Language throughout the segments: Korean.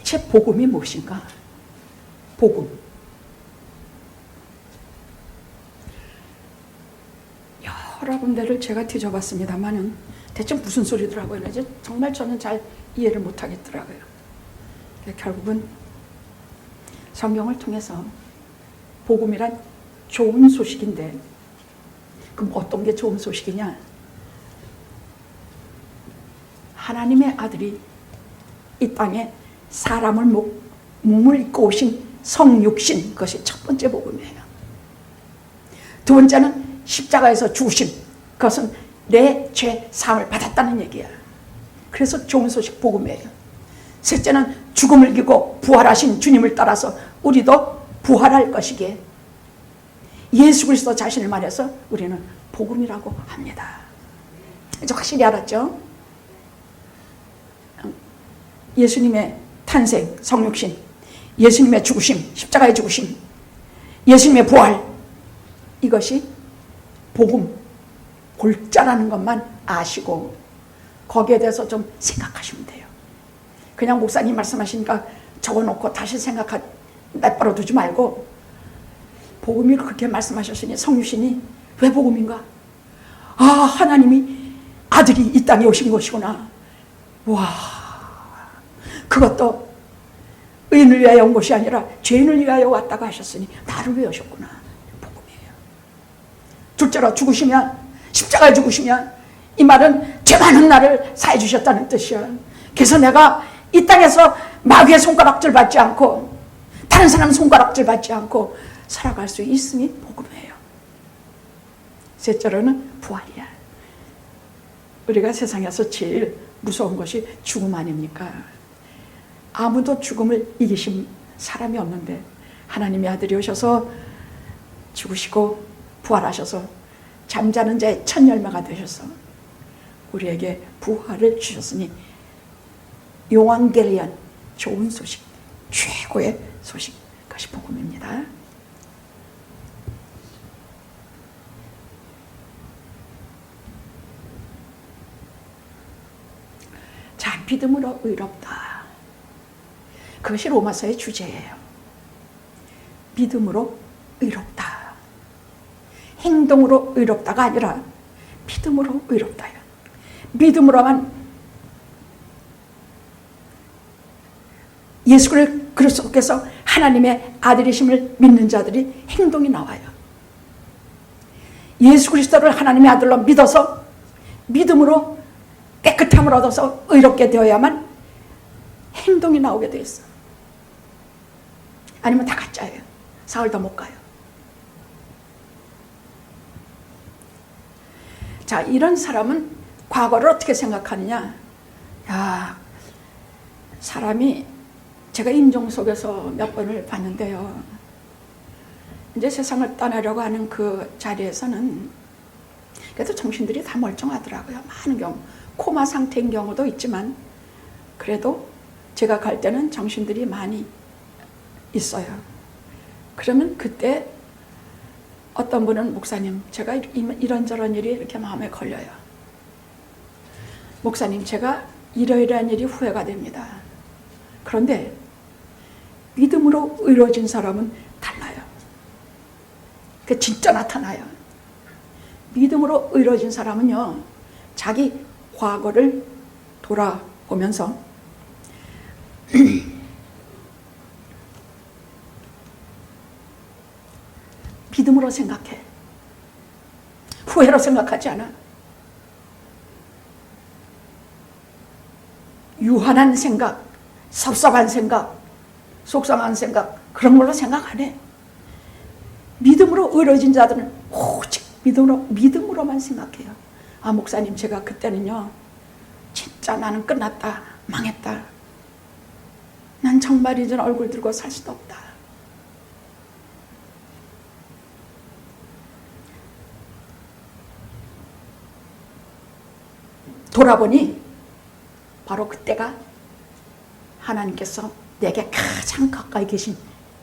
도대체 복음이 무엇인가? 복음. 여러 군데를 제가 뒤져봤습니다만은 대체 무슨 소리더라고요. 이제 정말 저는 잘 이해를 못하겠더라고요. 결국은 성경을 통해서 복음이란 좋은 소식인데, 그럼 어떤 게 좋은 소식이냐? 하나님의 아들이 이 땅에 사람을 몸을 입고 오신 성육신, 그것이 첫 번째 복음이에요. 두 번째는 십자가에서 죽으심, 그것은 내 죄 사함을 받았다는 얘기야. 그래서 좋은 소식 복음이에요. 셋째는 죽음을 이기고 부활하신 주님을 따라서 우리도 부활할 것이기에 예수 그리스도 자신을 말해서 우리는 복음이라고 합니다. 이제 확실히 알았죠? 예수님의 탄생, 성육신, 예수님의 죽으심, 십자가의 죽으심, 예수님의 부활, 이것이 복음, 골자라는 것만 아시고 거기에 대해서 좀 생각하시면 돼요. 그냥 목사님 말씀하시니까 적어놓고 다시 내버려 두지 말고, 복음이 그렇게 말씀하셨으니 성육신이 왜 복음인가? 아, 하나님이 아들이 이 땅에 오신 것이구나. 와, 그것도 의인을 위하여 온 것이 아니라 죄인을 위하여 왔다고 하셨으니 나를 위해 오셨구나. 복음이에요. 둘째로 죽으시면, 십자가에 죽으시면 이 말은 죄 많은 나를 사해 주셨다는 뜻이야. 그래서 내가 이 땅에서 마귀의 손가락질 받지 않고 다른 사람 손가락질 받지 않고 살아갈 수 있으니 복음이에요. 셋째로는 부활이야. 우리가 세상에서 제일 무서운 것이 죽음 아닙니까? 아무도 죽음을 이기신 사람이 없는데 하나님의 아들이 오셔서 죽으시고 부활하셔서 잠자는 자의 첫 열매가 되셔서 우리에게 부활을 주셨으니 요한겔리온, 좋은 소식, 최고의 소식, 그것이 복음입니다. 자, 믿음으로 의롭다. 그것이 로마서의 주제예요. 믿음으로 의롭다. 행동으로 의롭다가 아니라 믿음으로 의롭다요. 믿음으로만 예수 그리스도께서 하나님의 아들이심을 믿는 자들이 행동이 나와요. 예수 그리스도를 하나님의 아들로 믿어서 믿음으로 깨끗함을 얻어서 의롭게 되어야만 행동이 나오게 돼 있어. 아니면 다 가짜예요. 사흘 더 못 가요. 자, 이런 사람은 과거를 어떻게 생각하느냐? 야, 사람이, 제가 임종 속에서 몇 번을 봤는데요. 이제 세상을 떠나려고 하는 그 자리에서는 그래도 정신들이 다 멀쩡하더라고요. 많은 경우. 코마 상태인 경우도 있지만 그래도 제가 갈 때는 정신들이 많이 있어요. 그러면 그때 어떤 분은, 목사님, 제가 이런저런 일이 이렇게 마음에 걸려요. 목사님, 제가 이러이러한 일이 후회가 됩니다. 그런데 믿음으로 의로워진 사람은 달라요. 그게 진짜 나타나요. 믿음으로 의로워진 사람은요, 자기 과거를 돌아보면서 믿음으로 생각해. 후회로 생각하지 않아. 유한한 생각, 섭섭한 생각, 속상한 생각, 그런 걸로 생각 안 해. 믿음으로 의로워진 자들은 오직 믿음으로만 생각해요. 아, 목사님, 제가 그때는요, 진짜 나는 끝났다, 망했다. 난 정말 이제 얼굴 들고 살 수도 없다. 돌아보니 바로 그때가 하나님께서 내게 가장 가까이 계신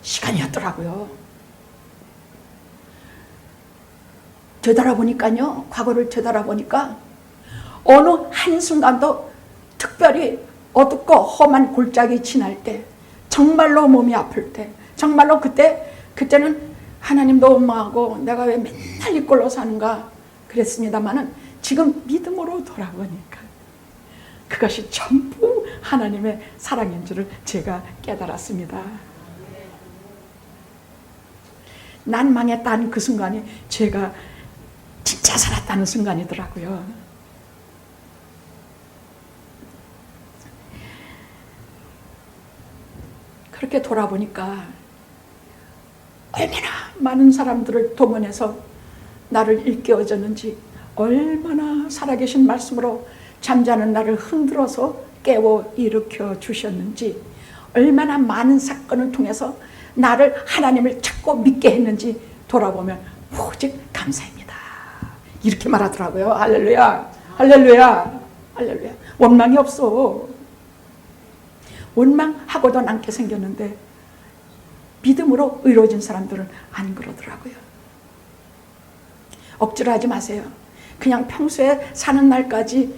시간이었더라고요. 되돌아보니까요, 과거를 되돌아보니까 어느 한순간도 특별히 어둡고 험한 골짜기 지날 때 정말로 몸이 아플 때, 정말로 그때는 하나님도 원망하고 내가 왜 맨날 이 꼴로 사는가 그랬습니다마는 지금 믿음으로 돌아보니까 그것이 전부 하나님의 사랑인 줄을 제가 깨달았습니다. 난 망했다는 그 순간이 제가 진짜 살았다는 순간이더라고요. 그렇게 돌아보니까 얼마나 많은 사람들을 동원해서 나를 일깨워줬는지, 얼마나 살아계신 말씀으로 잠자는 나를 흔들어서 깨워 일으켜 주셨는지, 얼마나 많은 사건을 통해서 나를 하나님을 찾고 믿게 했는지 돌아보면 오직 감사입니다. 이렇게 말하더라고요. 할렐루야, 할렐루야, 할렐루야. 원망이 없어. 원망하고도 남게 생겼는데 믿음으로 의로워진 사람들은 안 그러더라고요. 억지로 하지 마세요. 그냥 평소에 사는 날까지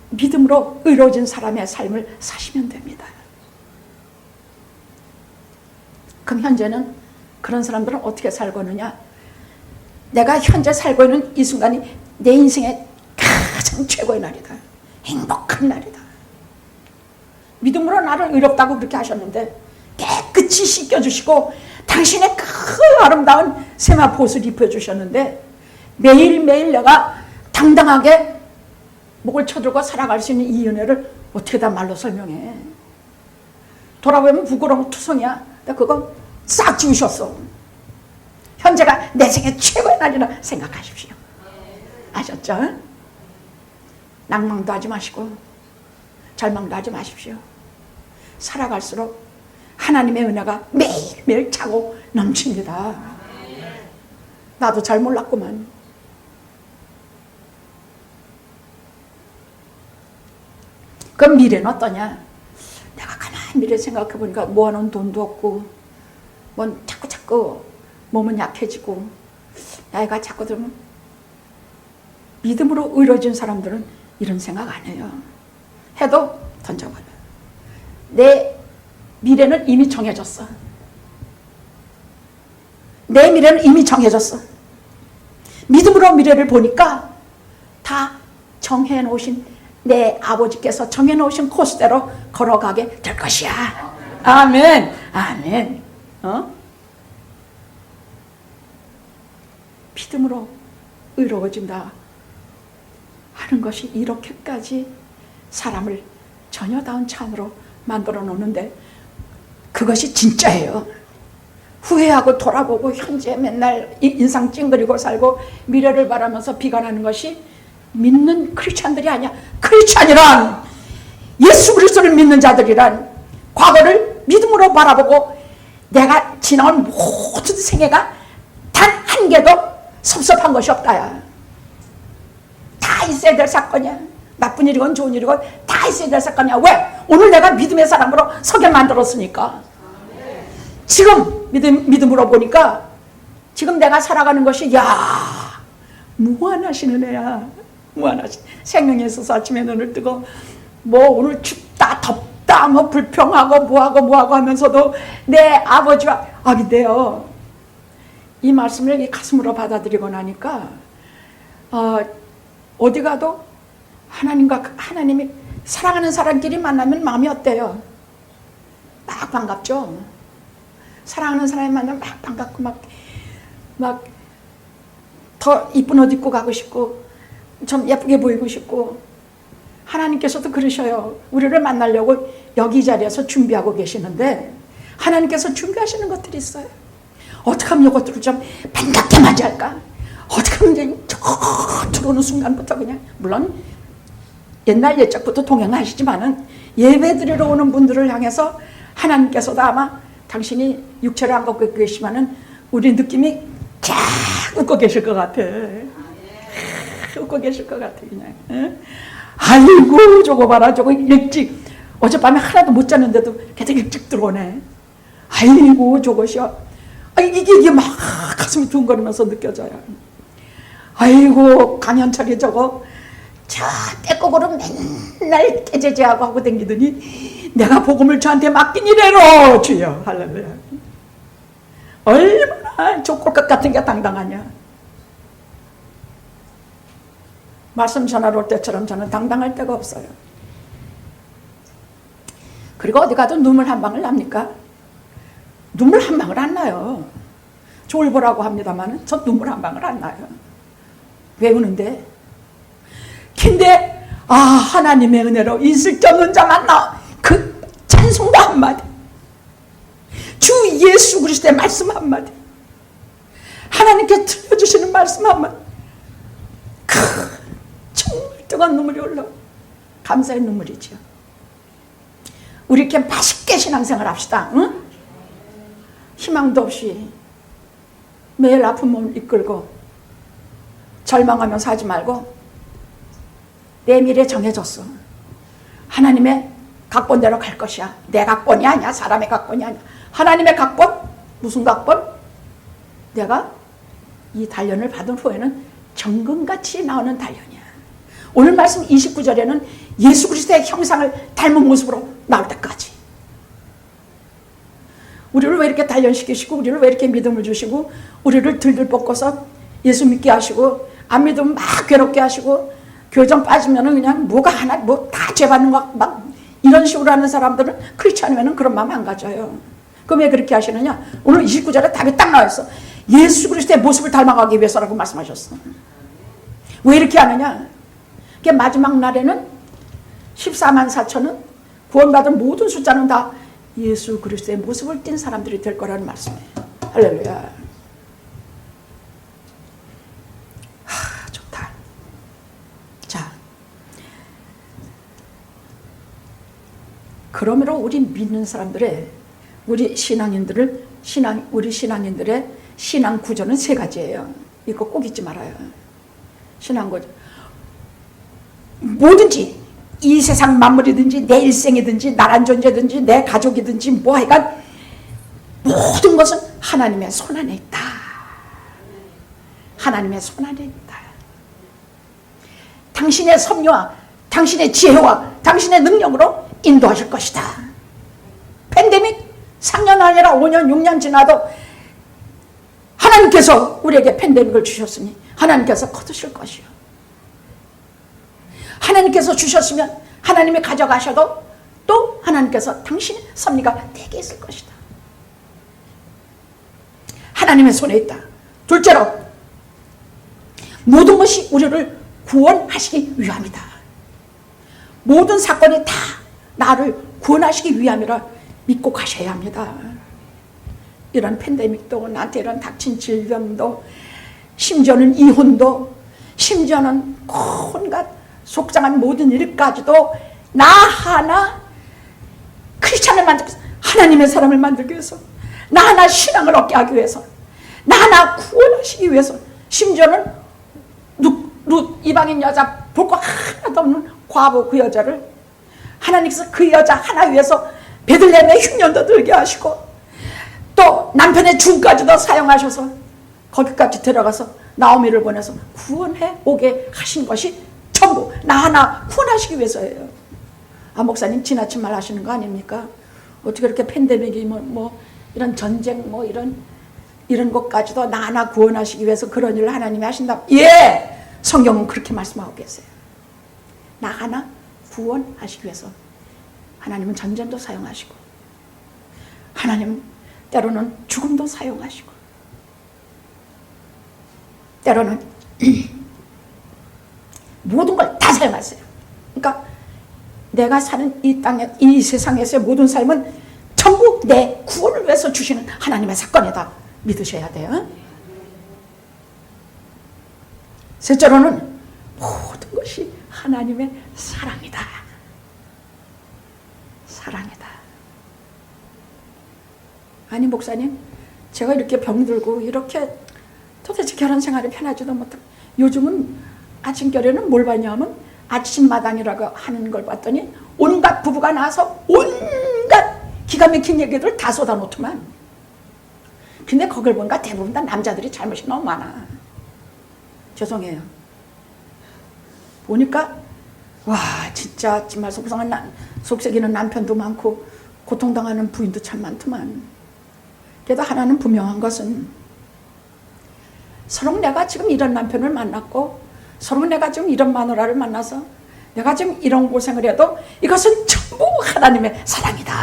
믿음으로 의로워진 사람의 삶을 사시면 됩니다. 그럼 현재는 그런 사람들은 어떻게 살고 있느냐? 내가 현재 살고 있는 이 순간이 내 인생의 가장 최고의 날이다. 행복한 날이다. 믿음으로 나를 의롭다고 그렇게 하셨는데 깨끗이 씻겨주시고 당신의 그 아름다운 세마포옷을 입혀주셨는데 매일매일 내가 당당하게 목을 쳐들고 살아갈 수 있는 이 은혜를 어떻게 다 말로 설명해. 돌아보면 부끄러운 투성이야. 근데 그거 싹 지우셨어. 현재가 내 생애 최고의 날이라 생각하십시오. 아셨죠? 낭망도 하지 마시고 절망도 하지 마십시오. 살아갈수록 하나님의 은혜가 매일매일 차고 넘칩니다. 나도 잘 몰랐구만. 그럼 미래는 어떠냐? 내가 가만히 미래 생각해보니까 모아놓은 돈도 없고 뭔 자꾸 몸은 약해지고 나이가 자꾸 들면 믿음으로 의로워진 사람들은 이런 생각 안 해요. 해도 던져버려요. 내 미래는 이미 정해졌어. 내 미래는 이미 정해졌어. 믿음으로 미래를 보니까 다 정해놓으신 내 아버지께서 정해놓으신 코스대로 걸어가게 될 것이야. 아멘. 아멘. 믿음으로 의로워진다 하는 것이 이렇게까지 사람을 전혀다운 찬으로 만들어 놓는데 그것이 진짜예요. 후회하고 돌아보고 현재 맨날 인상 찡그리고 살고 미래를 바라면서 비관하는 것이 믿는 크리스찬들이 아니야. 크리스찬이란 예수 그리스도를 믿는 자들이란 과거를 믿음으로 바라보고 내가 지나온 모든 생애가 단 한 개도 섭섭한 것이 없다야. 다 있어야 될 사건이야. 나쁜 일이건 좋은 일이건 다 있어야 될 사건이야. 왜? 오늘 내가 믿음의 사람으로 서게 만들었으니까. 지금 믿음으로 보니까 지금 내가 살아가는 것이 무한하신 은혜야. 무한하신 생명에 있어서 아침에 눈을 뜨고 뭐 오늘 춥다 덥다 뭐 불평하고 뭐하고 하면서도 내 아버지와 아기돼요. 이 말씀을 이 가슴으로 받아들이고 나니까 어디 가도 하나님이 사랑하는 사람끼리 만나면 마음이 어때요? 막 반갑죠? 사랑하는 사람이 만나면 막 반갑고 막 더 이쁜 옷 입고 가고 싶고 좀 예쁘게 보이고 싶고 하나님께서도 그러셔요. 우리를 만나려고 여기 자리에서 준비하고 계시는데 하나님께서 준비하시는 것들이 있어요. 어떻게 하면 이것들을 좀 반갑게 맞이할까? 어떻게 하면 이제 들어오는 순간부터 그냥 물론 옛날 옛적부터 동행하시지만은 예배드리러 오는 분들을 향해서 하나님께서도 아마 당신이 육체를 안 갖고 계시면은 우리 느낌이 쫙 웃고 계실 것 같아. 웃고 계실 것 같아 그냥. 아이고 저거 봐라 저거 일찍 어젯밤에 하나도 못 잤는데도 계속 일찍 들어오네. 아이고 저것이요. 이게 막 가슴이 둥거리면서 느껴져요. 아이고 강현철이 저거 저 빼곡으로 맨날 깨제제하고 하고 다니더니 내가 복음을 저한테 맡기니래로 주여. 할렐루야. 얼마나 족골것 같은 게 당당하냐. 말씀 전하러 올 때처럼 저는 당당할 데가 없어요. 그리고 어디 가도 눈물 한 방울 납니까? 눈물 한 방울 안 나요. 졸보라고 합니다만 저 눈물 한 방울 안 나요. 왜 우는데? 근데 하나님의 은혜로 있을 데 없는 자 만나 그 찬송도 한마디, 주 예수 그리스도의 말씀 한마디, 하나님께 들려주시는 말씀 한마디, 정말 뜨거운 눈물이 올라와. 감사의 눈물이죠. 우리 이렇게 맛있게 신앙생활 합시다. 응? 희망도 없이 매일 아픈 몸을 이끌고 절망하면서 하지 말고, 내 미래 정해졌어. 하나님의 각본대로 갈 것이야. 내 각본이 아니야. 사람의 각본이 아니야. 하나님의 각본? 무슨 각본? 내가 이 단련을 받은 후에는 정금같이 나오는 단련이야. 오늘 말씀 29절에는 예수 그리스도의 형상을 닮은 모습으로 나올 때까지. 우리를 왜 이렇게 단련시키시고, 우리를 왜 이렇게 믿음을 주시고, 우리를 들들 볶아서 예수 믿게 하시고, 안 믿으면 막 괴롭게 하시고, 교정 빠지면은 그냥 뭐가 하나, 뭐 다 죄받는 것, 막 이런 식으로 하는 사람들은 그렇지 않으면 그런 마음 안 가져요. 그럼 왜 그렇게 하시느냐? 오늘 29절에 답이 딱 나와 있어. 예수 그리스도의 모습을 닮아가기 위해서라고 말씀하셨어. 왜 이렇게 하느냐? 그게 마지막 날에는 14만 4천은 구원받은 모든 숫자는 다 예수 그리스도의 모습을 띈 사람들이 될 거라는 말씀이에요. 할렐루야. 좋다. 자, 그러므로 우리 믿는 사람들의, 우리 신앙인들의 신앙 구조는 세 가지예요. 이거 꼭 잊지 말아요. 신앙 구조. 뭐든지, 이 세상 만물이든지 내 일생이든지 나란 존재든지 내 가족이든지 뭐 하여간 모든 것은 하나님의 손안에 있다. 하나님의 손안에 있다. 당신의 섭리와 당신의 지혜와 당신의 능력으로 인도하실 것이다. 팬데믹 3년 아니라 5년 6년 지나도 하나님께서 우리에게 팬데믹을 주셨으니 하나님께서 거두실 것이요. 하나님께서 주셨으면 하나님이 가져가셔도 또 하나님께서 당신의 섭리가 되게 있을 것이다. 하나님의 손에 있다. 둘째로, 모든 것이 우리를 구원하시기 위함이다. 모든 사건이 다 나를 구원하시기 위함이라 믿고 가셔야 합니다. 이런 팬데믹도, 나한테 이런 닥친 질병도, 심지어는 이혼도, 심지어는 온갖 속상한 모든 일까지도 나 하나 크리스찬을 만들기 위해서, 하나님의 사람을 만들기 위해서, 나 하나 신앙을 얻게 하기 위해서, 나 하나 구원하시기 위해서, 심지어는 룻 이방인 여자 볼 거 하나도 없는 과부 그 여자를 하나님께서 그 여자 하나 위해서 베들레헴의 흉년도 들게 하시고, 또 남편의 죽음까지도 사용하셔서 거기까지 들어가서 나오미를 보내서 구원해 오게 하신 것이 전부 나 하나 구원하시기 위해서예요. 목사님 지나친 말 하시는 거 아닙니까? 어떻게 이렇게 팬데믹이 뭐 이런 전쟁 뭐 이런 것까지도 나 하나 구원하시기 위해서 그런 일을 하나님이 하신다. 예! 성경은 그렇게 말씀하고 계세요. 나 하나 구원하시기 위해서 하나님은 전쟁도 사용하시고, 하나님은 때로는 죽음도 사용하시고, 때로는 모든 걸 다 사용하세요. 그러니까 내가 사는 이 땅에, 이 세상에서의 모든 삶은 전부 내 구원을 위해서 주시는 하나님의 사건이다. 믿으셔야 돼요. 셋째로는 모든 것이 하나님의 사랑이다. 사랑이다. 아니 목사님, 제가 이렇게 병들고 이렇게 도대체 결혼 생활이 편하지도 못하고, 요즘은 아침결에는 뭘 봤냐면 아침마당이라고 하는 걸 봤더니 온갖 부부가 나와서 온갖 기가 막힌 얘기들 다 쏟아놓더만. 근데 거길 보니까 대부분 다 남자들이 잘못이 너무 많아. 죄송해요. 보니까 와 진짜 정말 속상한 속썩이는 남편도 많고 고통당하는 부인도 참 많더만, 그래도 하나는 분명한 것은 서로 내가 지금 이런 남편을 만났고 서로 내가 지금 이런 마누라를 만나서 내가 지금 이런 고생을 해도 이것은 전부 하나님의 사랑이다.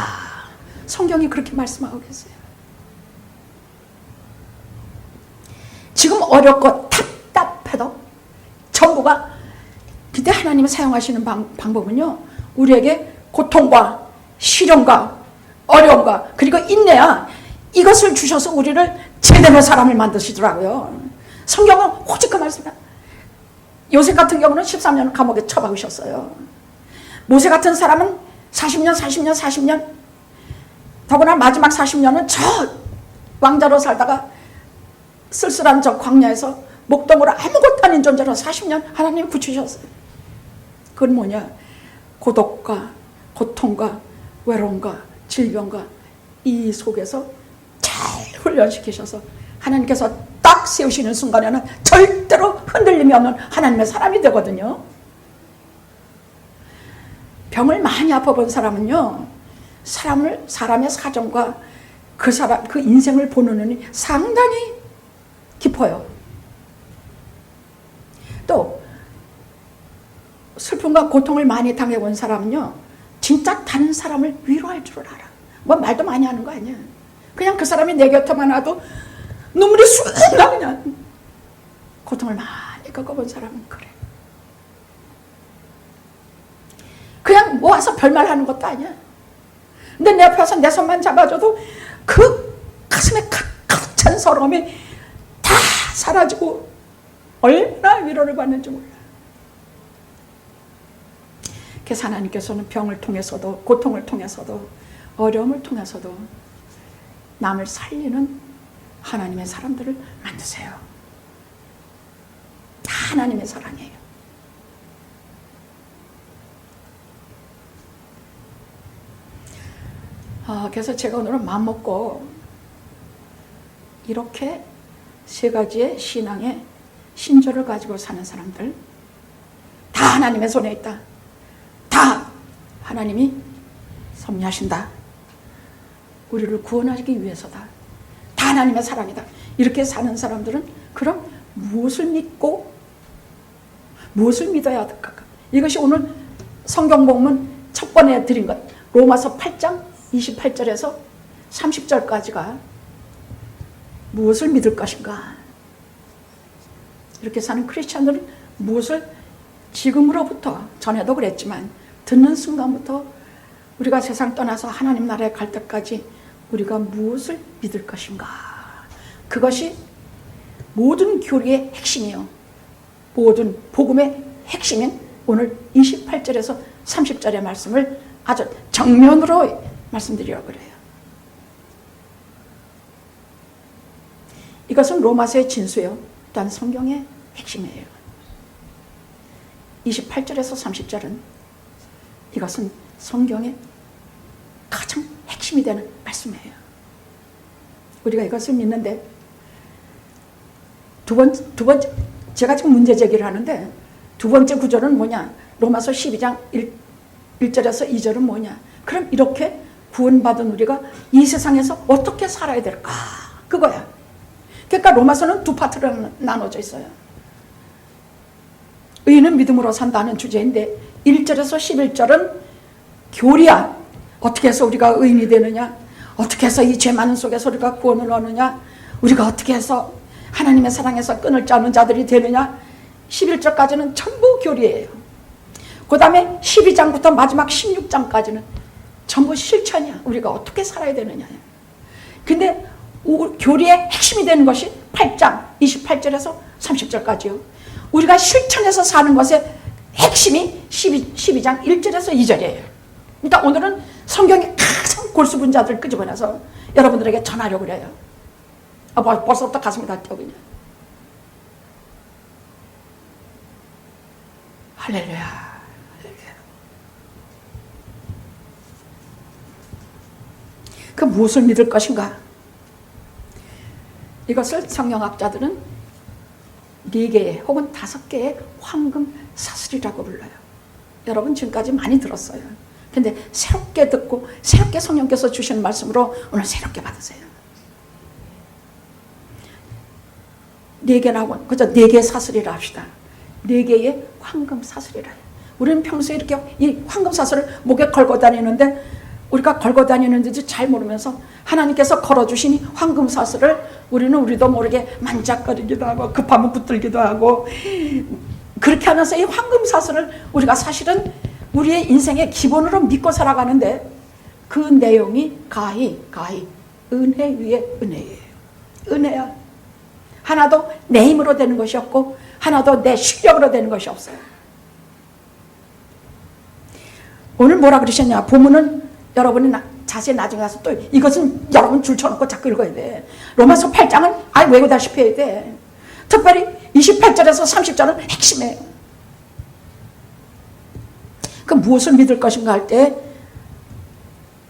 성경이 그렇게 말씀하고 계세요. 지금 어렵고 답답해도 전부가, 그때 하나님이 사용하시는 방법은요, 우리에게 고통과 시련과 어려움과 그리고 인내야, 이것을 주셔서 우리를 제대로 사람을 만드시더라고요. 성경은 오직 그 말씀이야. 요셉 같은 경우는 13년 감옥에 처박으셨어요. 모세 같은 사람은 40년 더구나 마지막 40년은 저 왕자로 살다가 쓸쓸한 저 광야에서 목동으로 아무것도 아닌 존재로 40년 하나님이 붙이셨어요. 그건 뭐냐? 고독과 고통과 외로움과 질병과 이 속에서 잘 훈련시키셔서 하나님께서 딱 세우시는 순간에는 절대로 흔들림이 없는 하나님의 사람이 되거든요. 병을 많이 아파본 사람은요, 사람의 사정과 그 인생을 보는 눈이 상당히 깊어요. 또 슬픔과 고통을 많이 당해본 사람은요, 진짜 다른 사람을 위로할 줄 알아. 뭐 말도 많이 하는 거 아니야. 그냥 그 사람이 내 곁에만 와도 눈물이 쑥나, 그냥. 고통을 많이 겪어본 사람은 그래. 그냥 모아서 별말 하는 것도 아니야. 근데 내 앞에 와서 내 손만 잡아줘도 그 가슴에 가득 찬 서러움이 다 사라지고 얼마나 위로를 받는지 몰라. 그래서 하나님께서는 병을 통해서도 고통을 통해서도 어려움을 통해서도 남을 살리는 하나님의 사람들을 만드세요. 다 하나님의 사랑이에요. 그래서 제가 오늘은 마음먹고 이렇게 세 가지의 신앙의 신조를 가지고 사는 사람들, 다 하나님의 손에 있다. 다 하나님이 섭리하신다. 우리를 구원하기 위해서다. 다 하나님의 사랑이다. 이렇게 사는 사람들은 그럼 무엇을 믿고 무엇을 믿어야 될까? 이것이 오늘 성경 본문 첫 번에 드린 것, 로마서 8장 28절에서 30절까지가 무엇을 믿을 것인가? 이렇게 사는 크리스찬들은 무엇을 지금으로부터, 전에도 그랬지만 듣는 순간부터 우리가 세상 떠나서 하나님 나라에 갈 때까지 우리가 무엇을 믿을 것인가? 그것이 모든 교리의 핵심이요, 모든 복음의 핵심인 오늘 28절에서 30절의 말씀을 아주 정면으로 말씀드리려고 그래요. 이것은 로마서의 진수요, 또한 성경의 핵심이에요. 28절에서 30절은 이것은 성경의 가장 핵심이 되는 말씀이에요. 우리가 이것을 믿는데 두 번째 제가 지금 문제 제기를 하는데 두 번째 구절은 뭐냐? 로마서 12장 1절에서 2절은 뭐냐? 그럼 이렇게 구원받은 우리가 이 세상에서 어떻게 살아야 될까? 그거야. 그러니까 로마서는 두 파트로 나눠져 있어요. 의인은 믿음으로 산다는 주제인데 1절에서 11절은 교리야. 어떻게 해서 우리가 의인이 되느냐? 어떻게 해서 이 죄 많은 속에서 우리가 구원을 얻느냐? 우리가 어떻게 해서 하나님의 사랑에서 끈을 짜는 자들이 되느냐? 11절까지는 전부 교리예요. 그 다음에 12장부터 마지막 16장까지는 전부 실천이야. 우리가 어떻게 살아야 되느냐. 근데 교리의 핵심이 되는 것이 8장 28절에서 30절까지요. 우리가 실천해서 사는 것의 핵심이 12장 1절에서 2절이에요. 그러니까 오늘은 성경의 가장 골수분자들 끄집어내서 여러분들에게 전하려고 그래요. 벌써부터 가슴이 다 뛰어 그냥. 할렐루야. 그 무엇을 믿을 것인가? 이것을 성경학자들은 4개의 혹은 5개의 황금 사슬이라고 불러요. 여러분 지금까지 많이 들었어요. 근데 새롭게 듣고 새롭게 성령께서 주시는 말씀으로 오늘 새롭게 받으세요. 4개라고, 그저 4개의 사슬이라 합시다. 4개의 황금 사슬이라. 우리는 평소에 이렇게 이 황금 사슬을 목에 걸고 다니는데, 우리가 걸고 다니는지 잘 모르면서 하나님께서 걸어주신 황금 사슬을 우리도 모르게 만작거리기도 하고 급하면 붙들기도 하고, 그렇게 하면서 이 황금 사슬을 우리가 사실은 우리의 인생의 기본으로 믿고 살아가는데, 그 내용이 가히 은혜 위에 은혜예요. 은혜야. 하나도 내 힘으로 되는 것이 없고 하나도 내 실력으로 되는 것이 없어요. 오늘 뭐라 그러셨냐? 본문은 여러분이 자세히 나중에 가서 또 이것은 여러분 줄 쳐놓고 자꾸 읽어야 돼. 로마서 8장은 외우다시피 해야 돼. 특별히 28절에서 30절은 핵심이에요. 그 무엇을 믿을 것인가 할 때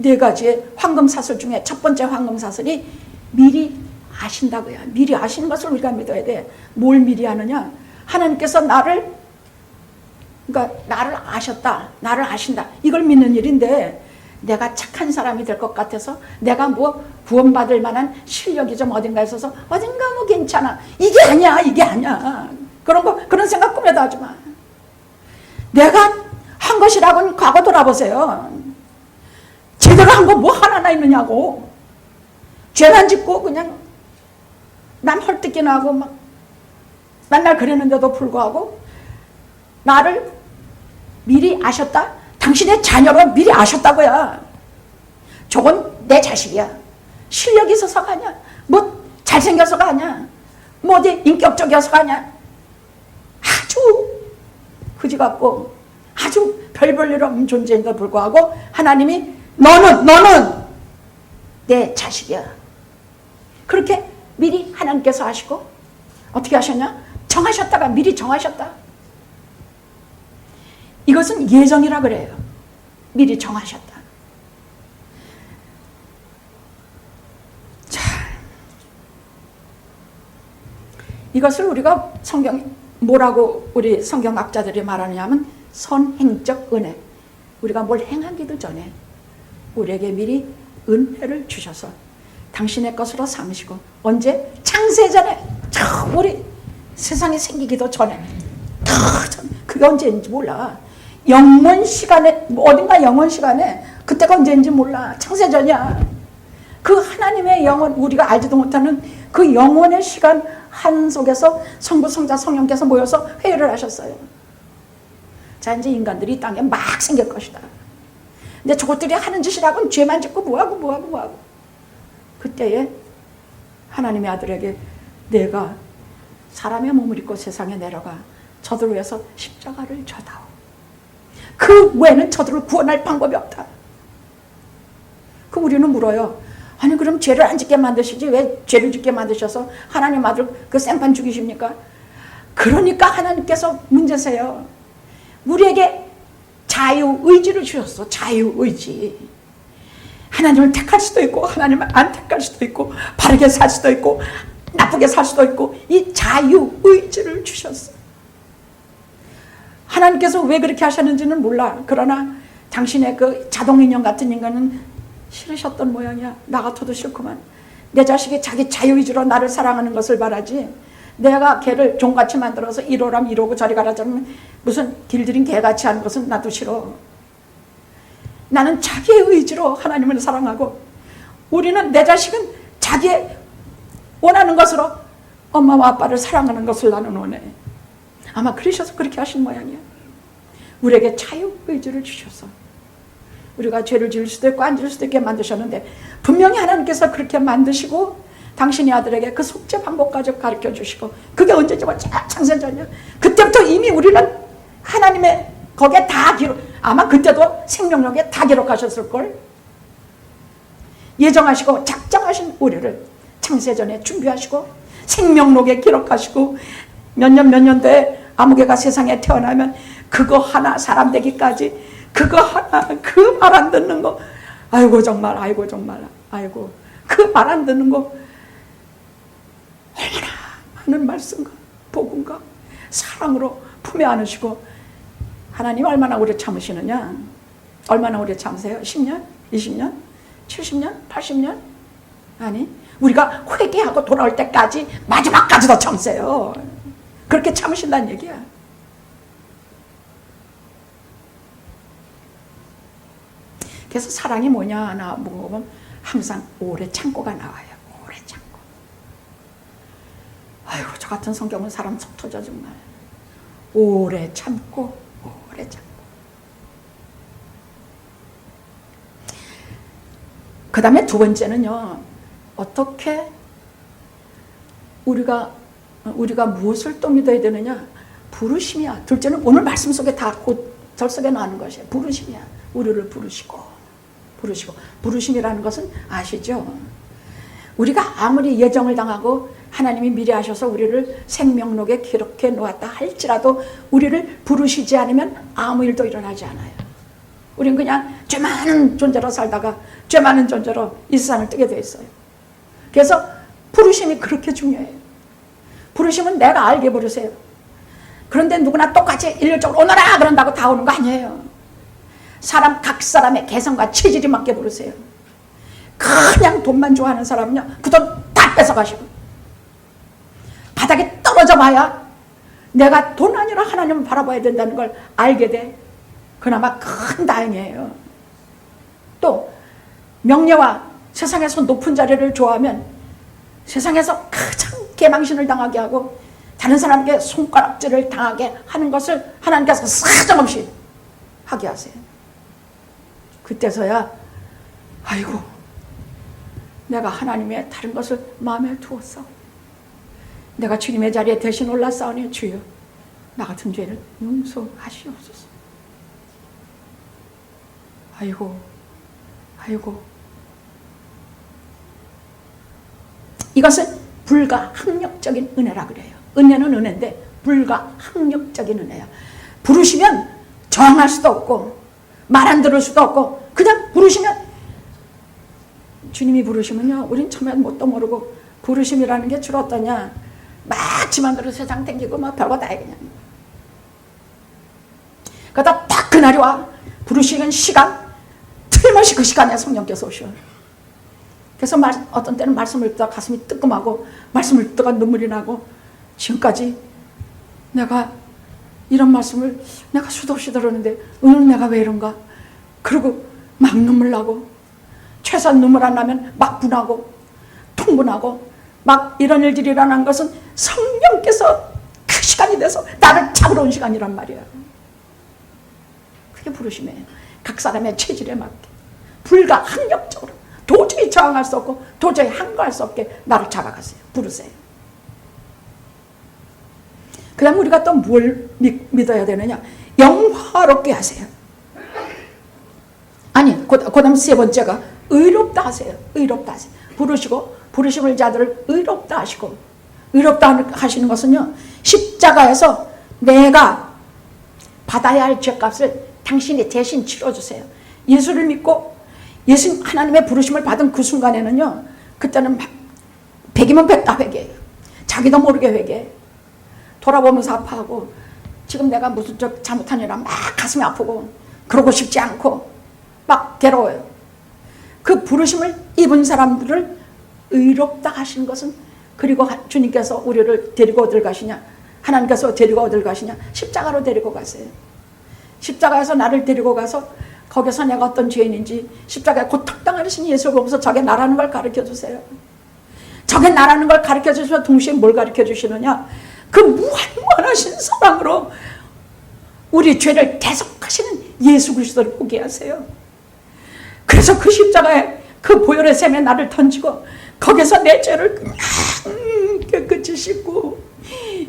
4가지의 황금사슬 중에 첫 번째 황금사슬이 미리 아신다고요. 미리 아시는 것을 우리가 믿어야 돼. 뭘 미리 아느냐? 하나님께서 나를 아셨다, 나를 아신다, 이걸 믿는 일인데, 내가 착한 사람이 될 것 같아서 내가 뭐 구원받을 만한 실력이 좀 어딘가에 있어서 어딘가 뭐 괜찮아, 이게 아니야. 그런 생각 꿈에도 하지 마. 내가 한 것이라고는 과거 돌아보세요. 제대로 한 거 뭐 하나나 있느냐고. 죄만 짓고 그냥 남 헐뜯기나 하고 막 맨날 그랬는데도 불구하고 나를 미리 아셨다? 당신의 자녀로 미리 아셨다고야. 저건 내 자식이야. 실력이 있어서가 아니야. 뭐 잘생겨서가 아니야. 뭐 어디 인격적이어서가 아니야. 아주 그지 같고 아주 별 볼 일 없는 존재인데 불구하고 하나님이 너는 내 자식이야. 그렇게 미리 하나님께서 하시고, 어떻게 하셨냐? 정하셨다가 미리 정하셨다. 이것은 예정이라 그래요. 미리 정하셨다. 자, 이것을 우리가 뭐라고 우리 성경학자들이 말하느냐면 선행적 은혜. 우리가 뭘 행하기도 전에 우리에게 미리 은혜를 주셔서 당신의 것으로 삼으시고, 언제? 창세전에, 우리 세상이 생기기도 전에, 그게 언제인지 몰라. 영원 시간에, 어딘가 영원 시간에, 그때가 언제인지 몰라. 창세전이야. 그 하나님의 영원, 우리가 알지도 못하는 그 영원의 시간 한 속에서 성부, 성자, 성령께서 모여서 회의를 하셨어요. 자, 이제 인간들이 이 땅에 막 생길 것이다. 근데 저것들이 하는 짓이라고는 죄만 짓고 뭐하고. 그때에 하나님의 아들에게 내가 사람의 몸을 입고 세상에 내려가 저들을 위해서 십자가를 져다오. 그 외에는 저들을 구원할 방법이 없다. 그 우리는 물어요. 아니 그럼 죄를 안 짓게 만드시지 왜 죄를 짓게 만드셔서 하나님 아들 그 생판 죽이십니까? 그러니까 하나님께서 문제세요. 우리에게 자유의지를 주셨어. 자유의지. 하나님을 택할 수도 있고 하나님을 안 택할 수도 있고 바르게 살 수도 있고 나쁘게 살 수도 있고, 이 자유의지를 주셨어. 하나님께서 왜 그렇게 하셨는지는 몰라. 그러나 당신의 그 자동인형 같은 인간은 싫으셨던 모양이야. 나 같아도 싫구만. 내 자식이 자기 자유의지로 나를 사랑하는 것을 바라지, 내가 걔를 종같이 만들어서 이러라면 이러고 저리 가라 저러면 무슨 길들인 개같이 하는 것은 나도 싫어. 나는 자기의 의지로 하나님을 사랑하고, 우리는 내 자식은 자기의 원하는 것으로 엄마와 아빠를 사랑하는 것을 나는 원해. 아마 그러셔서 그렇게 하신 모양이야. 우리에게 자유의지를 주셔서 우리가 죄를 지을 수도 있고 안 지을 수도 있게 만드셨는데, 분명히 하나님께서 그렇게 만드시고 당신의 아들에게 그 속죄 방법까지 가르쳐 주시고, 그게 언제지? 창세전이야. 그때부터 이미 우리는 하나님의 거기에 다 아마 그때도 생명록에 다 기록하셨을걸. 예정하시고 작정하신 우리를 창세전에 준비하시고 생명록에 기록하시고, 몇 년 뒤에 아무개가 세상에 태어나면 그거 하나 사람 되기까지 그거 하나, 그 말 안 듣는 거, 아이고 정말 그 말 안 듣는 거 얼마나 많은 말씀과 복음과 사랑으로 품에 안으시고, 하나님 얼마나 오래 참으시느냐. 얼마나 오래 참으세요? 10년? 20년? 70년? 80년? 아니, 우리가 회개하고 돌아올 때까지 마지막까지도 참으세요. 그렇게 참으신다는 얘기야. 그래서 사랑이 뭐냐 나 물어보면 항상 오래 참고가 나와요. 오래 참고. 아이고, 저 같은 성경은 사람 속 터져 정말. 오래 참고, 오래 참고. 그 다음에 두 번째는요, 어떻게 우리가 무엇을 또 믿어야 되느냐? 부르심이야. 둘째는 오늘 말씀 속에 다 곧 절석에 나오는 것이에요. 부르심이야. 우리를 부르심이라는 것은 아시죠? 우리가 아무리 예정을 당하고 하나님이 미리 하셔서 우리를 생명록에 기록해 놓았다 할지라도 우리를 부르시지 않으면 아무 일도 일어나지 않아요. 우린 그냥 죄 많은 존재로 살다가 죄 많은 존재로 이 세상을 뜨게 돼 있어요. 그래서 부르심이 그렇게 중요해요. 부르심은 내가 알게 부르세요. 그런데 누구나 똑같이 일률적으로 오너라 그런다고 다 오는 거 아니에요. 각 사람의 개성과 체질이 맞게 부르세요. 그냥 돈만 좋아하는 사람은요, 그 돈 다 뺏어가시고 바닥에 떨어져 봐야 내가 돈 아니라 하나님을 바라봐야 된다는 걸 알게 돼. 그나마 큰 다행이에요. 또 명예와 세상에서 높은 자리를 좋아하면 세상에서 가장 개망신을 당하게 하고 다른 사람에게 손가락질을 당하게 하는 것을 하나님께서 사정없이 하게 하세요. 그때서야 아이고, 내가 하나님의 다른 것을 마음에 두었어. 내가 주님의 자리에 대신 올라싸우니 주여 나 같은 죄를 용서하시옵소서. 아이고. 이것은 불가항력적인 은혜라 그래요. 은혜는 은혜인데 불가항력적인 은혜야. 부르시면 저항할 수도 없고 말 안 들을 수도 없고 그냥 부르시면, 주님이 부르시면요, 우린 처음엔 뭣도 모르고 부르심이라는 게 주로 어떠냐, 막 지만대로 세상 댕기고 막 별거 다 해 그냥. 그러다 딱 그날이 와. 부르시는 시간, 틀림없이 그 시간에 성령께서 오셔. 그래서 어떤 때는 말씀을 듣다가 가슴이 뜨끔하고 말씀을 듣다가 눈물이 나고, 지금까지 내가 이런 말씀을 내가 수도 없이 들었는데 오늘 내가 왜 이런가? 그리고 막 눈물 나고, 최소한 눈물 안 나면 막 분하고 통분하고 막 이런 일들이 일어난 것은 성령께서 그 시간이 돼서 나를 잡으러 온 시간이란 말이야. 그게 부르심이에요. 각 사람의 체질에 맞게 불가항력적으로 도저히 저항할 수 없고 도저히 항거할 수 없게 나를 잡아가세요. 부르세요. 그 다음 우리가 또 뭘 믿어야 되느냐? 영화롭게 하세요. 아니, 그 다음 세 번째가 의롭다 하세요. 의롭다 하세요. 부르심을 자들을 의롭다 하시고, 의롭다 하시는 것은요, 십자가에서 내가 받아야 할 죄값을 당신이 대신 치러주세요. 예수를 믿고 예수 하나님의 부르심을 받은 그 순간에는요, 그때는 100이면 100 다 회개해요. 자기도 모르게 회개해. 돌아보면서 아파하고, 지금 내가 무슨 잘못한 일이라 막 가슴이 아프고 그러고 싶지 않고 막 괴로워요. 그 부르심을 입은 사람들을 의롭다 하시는 것은, 그리고 주님께서 우리를 데리고 어딜 가시냐? 하나님께서 데리고 어딜 가시냐? 십자가로 데리고 가세요. 십자가에서 나를 데리고 가서 거기서 내가 어떤 죄인인지 십자가에 고통당하신 예수를 보면서 저게 나라는 걸 가르쳐 주세요. 저게 나라는 걸 가르쳐 주시면 동시에 뭘 가르쳐 주시느냐? 그 무한무한하신 사랑으로 우리 죄를 대속하시는 예수 그리스도를 보게 하세요. 그래서 그 십자가에 그 보혈의 샘에 나를 던지고 거기서 내 죄를 깨끗이 씻고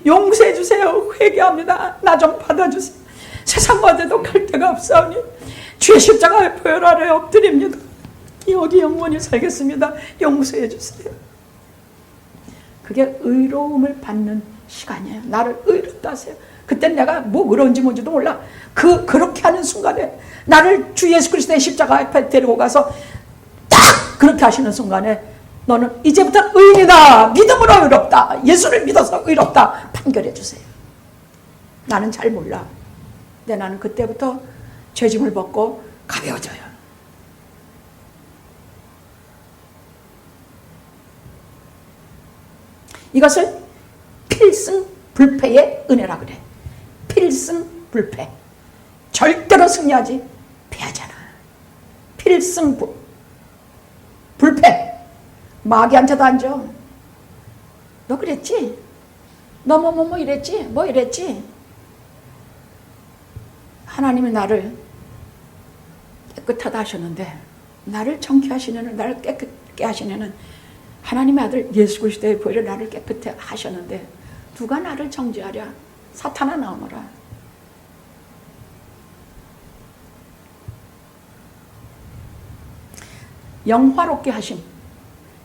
용서해 주세요. 회개합니다. 나 좀 받아주세요. 세상 어디도 갈 데가 없사오니 주의 십자가의 보혈 아래 엎드립니다. 여기 영원히 살겠습니다. 용서해 주세요. 그게 의로움을 받는 시간이에요. 나를 의롭다 하세요. 그때 내가 뭐 의로운지 뭔지도 몰라. 그렇게 하는 순간에 나를 주 예수 그리스도의 십자가 앞에 데리고 가서 딱 그렇게 하시는 순간에 너는 이제부터 의인이다. 믿음으로 의롭다. 예수를 믿어서 의롭다. 판결해 주세요. 나는 잘 몰라. 근데 나는 그때부터 죄짐을 벗고 가벼워져요. 이것을 필승불패의 은혜라 그래. 필승불패. 절대로 승리하지 패하잖아. 필승불패. 마귀한테도 안 줘. 너 그랬지? 너 뭐 이랬지? 뭐 이랬지? 하나님이 나를 깨끗하다 하셨는데, 나를 정케하시는, 나를 깨끗게 하시는 하나님의 아들 예수 그리스도의 보혈로 나를 깨끗해 하셨는데 누가 나를 정죄하랴? 사탄아 나오너라. 영화롭게 하심,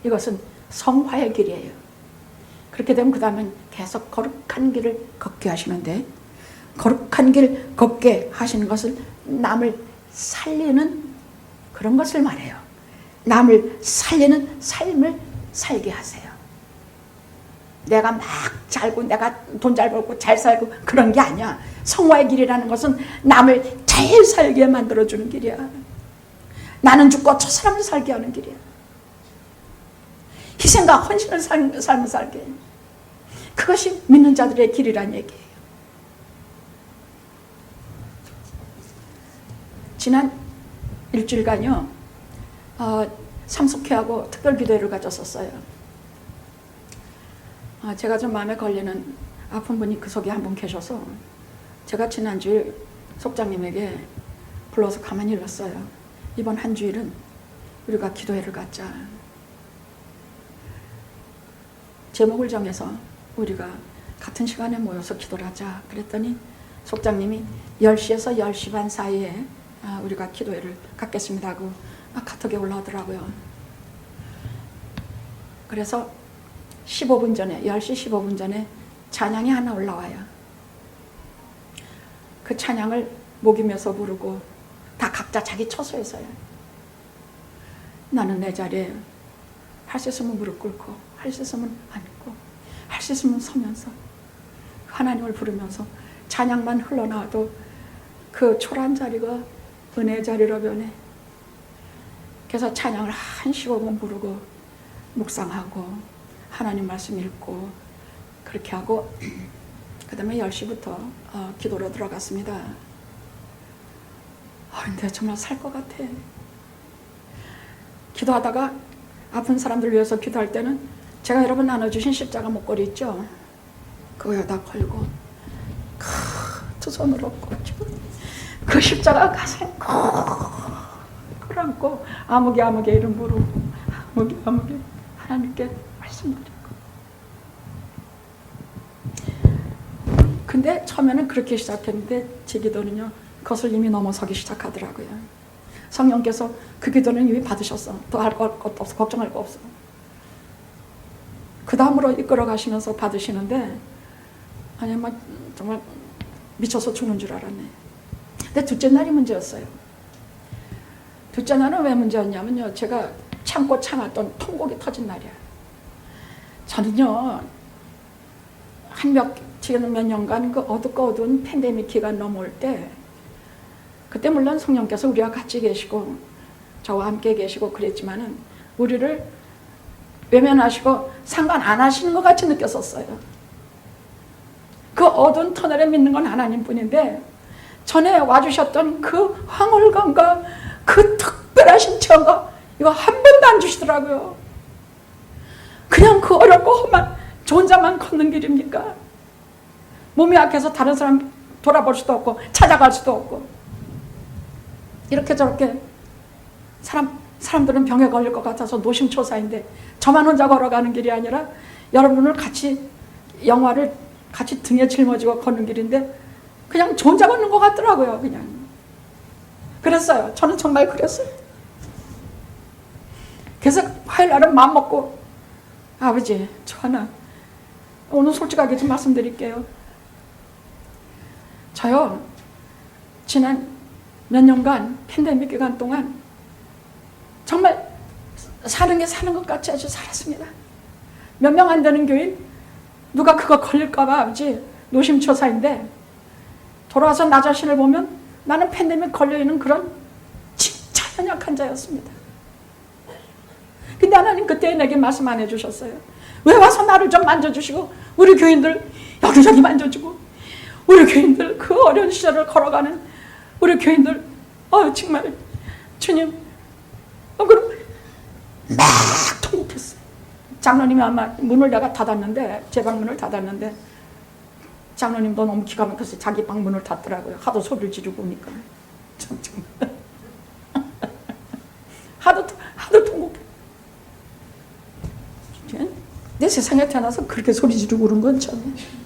이것은 성화의 길이에요. 그렇게 되면 그 다음엔 계속 거룩한 길을 걷게 하시는데, 거룩한 길 걷게 하시는 것을 남을 살리는 그런 것을 말해요. 남을 살리는 삶을 살게 하세요. 내가 막 잘고 내가 돈 잘 벌고 잘 살고 그런 게 아니야. 성화의 길이라는 것은 남을 잘 살게 만들어주는 길이야. 나는 죽고 저 사람을 살게 하는 길이야. 희생과 헌신을 삶을 살게. 그것이 믿는 자들의 길이란 얘기예요. 지난 일주일간요, 삼속회하고 특별기도회를 가졌었어요. 제가 좀 마음에 걸리는 아픈 분이 그 속에 한 분 계셔서 제가 지난주에 속장님에게 불러서 가만히 일렀어요. 이번 한 주일은 우리가 기도회를 갖자. 제목을 정해서 우리가 같은 시간에 모여서 기도를 하자. 그랬더니 속장님이 10시에서 10시 반 사이에 우리가 기도회를 갖겠습니다 하고 카톡에 올라오더라고요. 그래서 15분 전에, 10시 15분 전에 찬양이 하나 올라와요. 그 찬양을 목이면서 부르고 다 각자 자기 처소에서요. 나는 내 자리에 할 수 있으면 무릎 꿇고, 할 수 있으면 앉고, 할 수 있으면 서면서 하나님을 부르면서 찬양만 흘러나와도 그 초라한 자리가 은혜의 자리로 변해. 그래서 찬양을 한 15분 부르고 묵상하고 하나님 말씀 읽고 그렇게 하고 그 다음에 10시부터 기도로 들어갔습니다. 근데 정말 살 것 같아. 기도하다가 아픈 사람들 위해서 기도할 때는 제가 여러분 나눠주신 십자가 목걸이 있죠? 그거에다 걸고 두 손으로 꽂고 그 십자가 가슴에 끌어안고 아무개 이름 부르고 아무개 하나님께 말씀드리고. 근데 처음에는 그렇게 시작했는데 제 기도는요 그것을 이미 넘어서기 시작하더라고요. 성령께서 그 기도는 이미 받으셨어. 더 할 것도 없어. 걱정할 거 없어. 그 다음으로 이끌어 가시면서 받으시는데 아니 막 정말 미쳐서 죽는 줄 알았네. 근데 둘째 날이 문제였어요. 둘째 날은 왜 문제였냐면요, 제가 참고 참았던 통곡이 터진 날이야. 저는요 지금 몇 년간 그 어둡고 어두운 팬데믹 기간 넘어올 때, 그때 물론 성령께서 우리와 같이 계시고 저와 함께 계시고 그랬지만은 우리를 외면하시고 상관 안 하시는 것 같이 느꼈었어요. 그 어두운 터널에 믿는 건 하나님뿐인데 전에 와주셨던 그 황홀감과 그 특별하신 체험과 이거 한 번도 안 주시더라고요. 그냥 그 어렵고 험한 저 혼자만 걷는 길입니까? 몸이 약해서 다른 사람 돌아볼 수도 없고 찾아갈 수도 없고 이렇게 저렇게 사람들은 병에 걸릴 것 같아서 노심초사인데 저만 혼자 걸어가는 길이 아니라 여러분을 같이 영화를 같이 등에 짊어지고 걷는 길인데 그냥 저 혼자 걷는 것 같더라고요. 그냥 그랬어요. 저는 정말 그랬어요. 그래서 화요일날은 마음 먹고 아버지 저 하나 오늘 솔직하게 좀 말씀드릴게요. 저요 지난 몇 년간 팬데믹 기간 동안 정말 사는 게 사는 것 같이 아주 살았습니다. 몇 명 안 되는 교인 누가 그거 걸릴까봐 아버지 노심초사인데 돌아와서 나 자신을 보면 나는 팬데믹 걸려있는 그런 연약한 자였습니다. 근데 하나님 그때 내게 말씀 안 해주셨어요. 왜 와서 나를 좀 만져주시고 우리 교인들 여기저기 만져주고 우리 교인들 그 어려운 시절을 걸어가는 우리 교인들 정말 주님 그럼 막 통곡했어요. 장로님이 아마 문을 내가 닫았는데 제 방문을 닫았는데 장로님도 너무 기가 막혀서 자기 방문을 닫더라고요. 하도 소리를 지르고 오니까 정말 하도 통곡해. 내 세상에 태어나서 그렇게 소리 지르고 그런 건 처음이에요.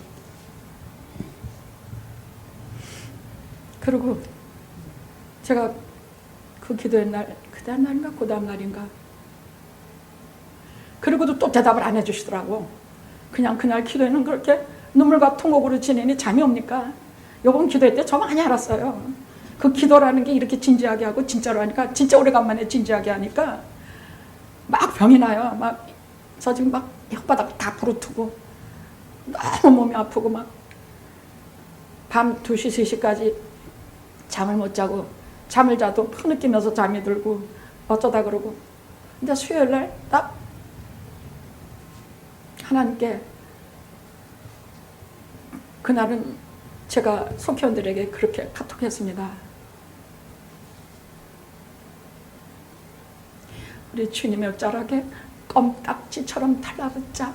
그리고 제가 그 기도의 날, 그 다음 날인가 그 다음 날인가 그리고도 또 대답을 안 해주시더라고. 그냥 그날 기도에는 그렇게 눈물과 통곡으로 지내니 잠이 옵니까? 요번 기도회 때 저 많이 알았어요. 그 기도라는 게 이렇게 진지하게 하고 진짜로 하니까 진짜 오래간만에 진지하게 하니까 막 병이 나요. 막 저 지금 막 혓바닥 다 부르트고 너무 몸이 아프고 막 밤 2시, 3시까지 잠을 못 자고 잠을 자도 흐느끼면서 잠이 들고 어쩌다 그러고 근데 수요일날 딱 하나님께 그날은 제가 속회원들에게 그렇게 카톡했습니다. 우리 주님의 옷자락에 껌딱지처럼 달라붙자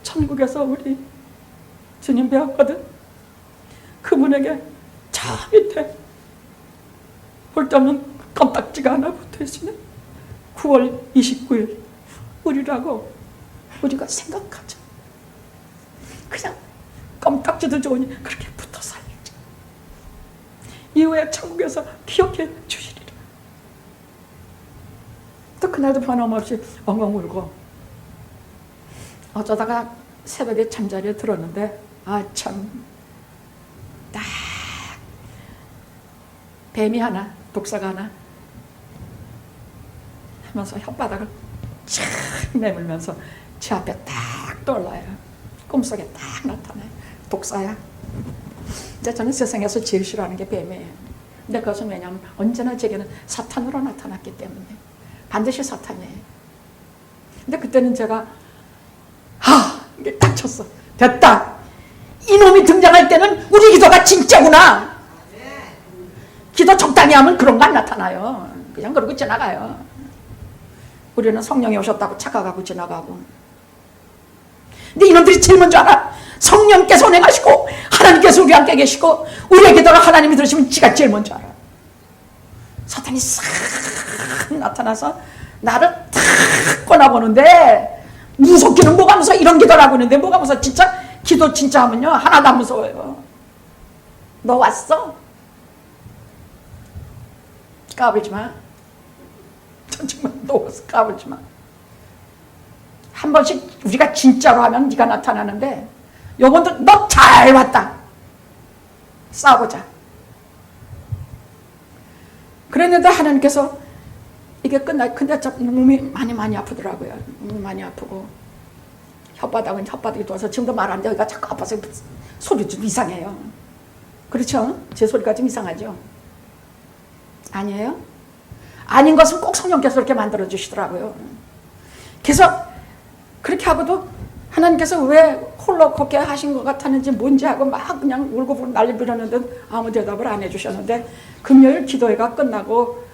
천국에서 우리 주님 배웠거든. 그분에게 저 밑에 볼 데 없는 껌딱지가 하나 붙어있으면 9월 29일 우리라고 우리가 생각하자. 그냥 껌딱지도 좋으니 그렇게 붙어 살자. 이후에 천국에서 기억해 주시리라. 또 그날도 변함없이 엉엉 울고 어쩌다가 새벽에 잠자리에 들었는데 참 딱 뱀이 하나 독사가 하나 하면서 혓바닥을 쫙 내밀면서 제 앞에 딱 떠올라요. 꿈속에 딱 나타나요. 독사야. 이제 저는 세상에서 제일 싫어하는 게 뱀이에요. 근데 그것은 왜냐하면 언제나 제게는 사탄으로 나타났기 때문에 반드시 사탄이에요. 근데 그때는 제가 이게 딱 쳤어. 됐다. 이놈이 등장할 때는 우리 기도가 진짜구나. 기도 적당히 하면 그런 거 안 나타나요. 그냥 그러고 지나가요. 우리는 성령이 오셨다고 착각하고 지나가고. 근데 이놈들이 제일 먼저 알아. 성령께서 운행하시고 하나님께서 우리 함께 계시고 우리의 기도를 하나님이 들으시면 지가 제일 먼저 알아. 사탄이 싹 나타나서 나를 탁 꺼내보는데 무섭기는 뭐가 무서워. 이런 기도를 하고 있는데 뭐가 무서워. 진짜 기도 진짜 하면요 하나도 안 무서워요. 너 왔어? 까불지 마. 정말 너 왔어. 까불지 마. 한 번씩 우리가 진짜로 하면 네가 나타나는데 요번도 너 잘 왔다. 싸우자. 그랬는데 하나님께서 이게 근데 몸이 많이 아프더라고요. 몸이 많이 아프고 혓바닥이 도와서 지금도 말 안 돼. 여기가 자꾸 아파서 소리 좀 이상해요. 그렇죠? 제 소리가 좀 이상하죠? 아니에요? 아닌 것은 꼭 성령께서 그렇게 만들어 주시더라고요. 그래서 그렇게 하고도 하나님께서 왜 홀로 걷게 하신 것 같았는지 뭔지 하고 막 그냥 울고 난리 부렸는데 아무 대답을 안 해주셨는데 금요일 기도회가 끝나고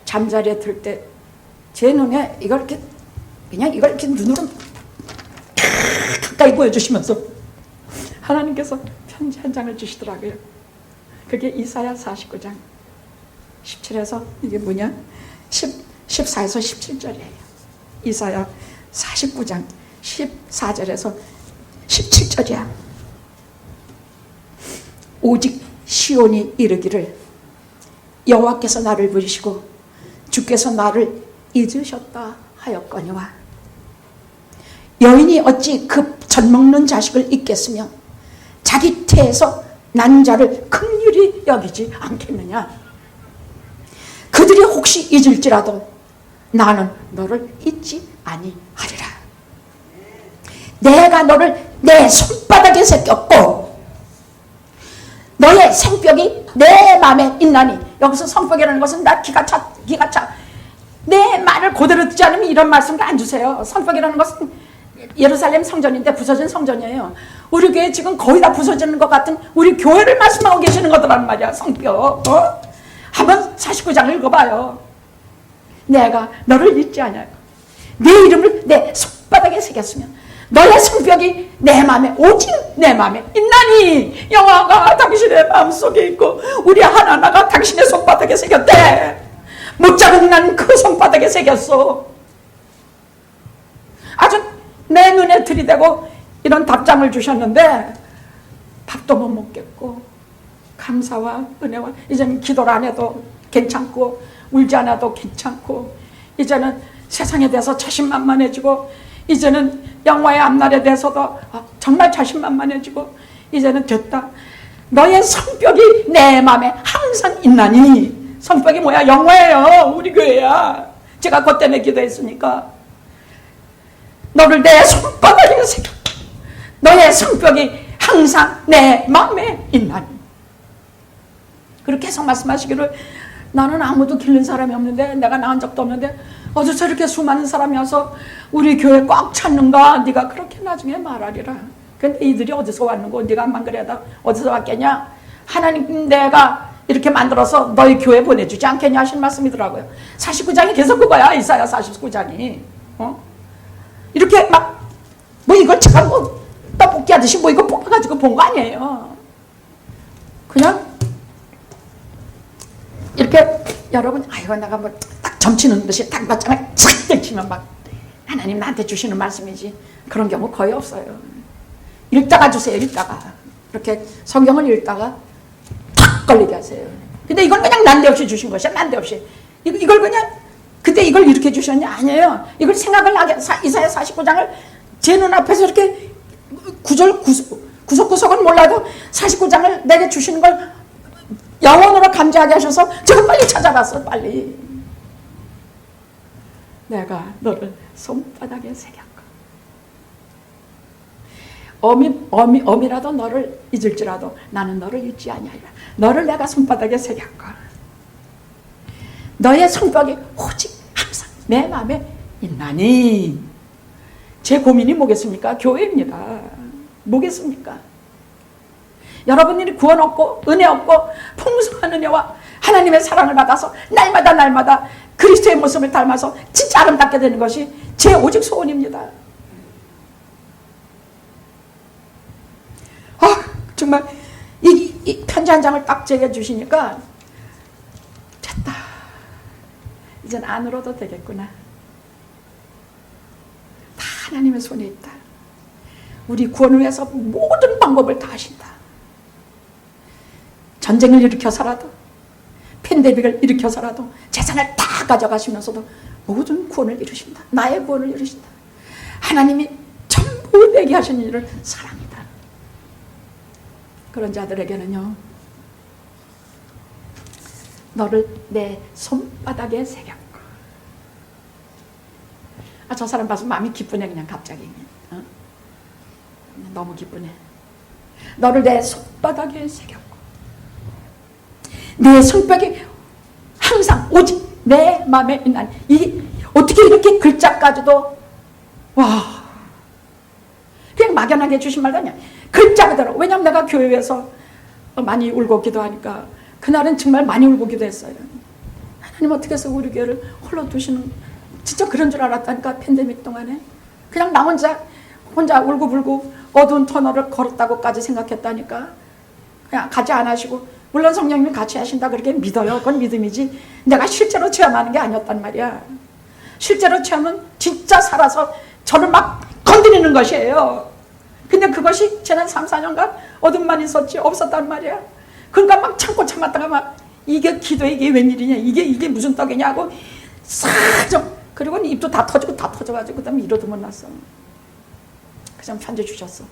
잠자리에 들 때 제 눈에 이걸 이렇게 눈으로 가까이 보여주시면서 하나님께서 편지 한 장을 주시더라고요. 그게 이사야 49장 17에서 이게 뭐냐 14에서 17절이에요. 이사야 49장 14절에서 17절이야. 오직 시온이 이르기를 여호와께서 나를 부르시고 주께서 나를 잊으셨다 하였거니와 여인이 어찌 그 젖먹는 자식을 잊겠으며 자기 태에서 난 자를 긍휼히 여기지 않겠느냐. 그들이 혹시 잊을지라도 나는 너를 잊지 아니하리라. 내가 너를 내 손바닥에 새겼고 너의 생벽이 내 맘에 있나니 여기서 성벽이라는 것은 나 기가 차. 내 말을 그대로 듣지 않으면 이런 말씀도 안 주세요. 성벽이라는 것은 예루살렘 성전인데 부서진 성전이에요. 우리 교회 지금 거의 다 부서지는 것 같은 우리 교회를 말씀하고 계시는 거더란 말이야. 성벽. 한번 49장을 읽어봐요. 내가 너를 잊지 않아요. 내 이름을 내 손바닥에 새겼으면 너의 성벽이 내 마음에 오직 내 마음에 있나니 여호와가 당신의 마음속에 있고 우리 하나하나가 당신의 손바닥에 새겼대. 못자국 난 그 손바닥에 새겼어. 아주 내 눈에 들이대고 이런 답장을 주셨는데 밥도 못 먹겠고 감사와 은혜와 이제는 기도를 안 해도 괜찮고 울지 않아도 괜찮고 이제는 세상에 대해서 자신만만해지고 이제는 영화의 앞날에 대해서도 정말 자신만만해지고 이제는 됐다. 너의 성벽이 내 마음에 항상 있나니. 성벽이 뭐야? 영화예요. 우리 교회야. 제가 그것 때문에 기도했으니까. 너를 내 손바닥에 새겨. 너의 성벽이 항상 내 마음에 있나니. 그렇게 해서 말씀하시기를 나는 아무도 기른 사람이 없는데 내가 낳은 적도 없는데 어디서 저렇게 수많은 사람이 와서 우리 교회 꽉 찼는가? 네가 그렇게 나중에 말하리라. 근데 이들이 어디서 왔는고? 네가 안만 그래도 어디서 왔겠냐? 하나님 내가 이렇게 만들어서 너희 교회 보내주지 않겠냐 하신 말씀이더라고요. 49장이 계속 그거야. 이사야 49장이. 이렇게 막 뭐 이걸 제가 뭐 떡볶이 하듯이 뭐 이거 뽑아가지고 본 거 아니에요. 그냥 이렇게 여러분 아이고 내가 뭐 딱 점치는 듯이 딱 맞잖아. 착 들치면 막 하나님 나한테 주시는 말씀이지. 그런 경우 거의 없어요. 읽다가 주세요. 읽다가 이렇게 성경을 읽다가 탁 걸리게 하세요. 근데 이걸 그냥 난데없이 주신 것이야. 난데없이 이걸 그냥 그때 이걸 이렇게 주셨냐? 아니에요. 이걸 생각을 하게 이사야 49장을 제 눈앞에서 이렇게 구석구석은 몰라도 49장을 내게 주시는 걸 영혼으로 감지하게 하셔서 제가 빨리 찾아갔어. 빨리 내가 너를 손바닥에 새겼고 어미라도 너를 잊을지라도 나는 너를 잊지 아니하리라. 너를 내가 손바닥에 새겼고 너의 성벽이 오직 항상 내 마음에 있나니. 제 고민이 뭐겠습니까? 교회입니다. 뭐겠습니까? 여러분들이 구원 얻고 은혜 얻고 풍성한 은혜와 하나님의 사랑을 받아서 날마다 그리스도의 모습을 닮아서 진짜 아름답게 되는 것이 제 오직 소원입니다. 정말 이 편지 한 장을 딱 제게 주시니까 됐다. 이젠 안 울어도 되겠구나. 다 하나님의 손에 있다. 우리 구원을 위해서 모든 방법을 다 하신다. 전쟁을 일으켜서라도 팬데믹을 일으켜서라도 재산을 다 가져가시면서도 모든 구원을 이루신다. 나의 구원을 이루신다. 하나님이 전부 되게 하신 일을 사랑이다. 그런 자들에게는요, 너를 내 손바닥에 새겼고. 저 사람 봐서 마음이 기쁘네. 그냥 갑자기 너무 기쁘네. 너를 내 손바닥에 새겼고 내 손뼉이 항상 오직 내 마음에 있나니. 이 어떻게 이렇게 글자까지도 와 그냥 막연하게 주신 말도 아니야. 글자 그대로. 왜냐면 내가 교회에서 많이 울고 기도하니까 그날은 정말 많이 울고 기도했어요. 하나님 어떻게 해서 우리 교회를 홀로 두시는, 진짜 그런 줄 알았다니까. 팬데믹 동안에 그냥 나 혼자 울고불고 어두운 터널을 걸었다고까지 생각했다니까. 그냥 같이 안 하시고, 물론 성령님이 같이 하신다 그렇게 믿어요. 그건 믿음이지 내가 실제로 체험하는 게 아니었단 말이야. 실제로 체험은 진짜 살아서 저를 막 건드리는 것이에요. 근데 그것이 지난 3, 4년간 어둠만 있었지 없었단 말이야. 그러니까 막 참고 참았다가 막 이게 기도에 이게 웬일이냐, 이게 무슨 떡이냐고 싹 그리고 입도 다 터져가지고 그 다음에 이러도 못 났어. 그냥 편지 주셨어.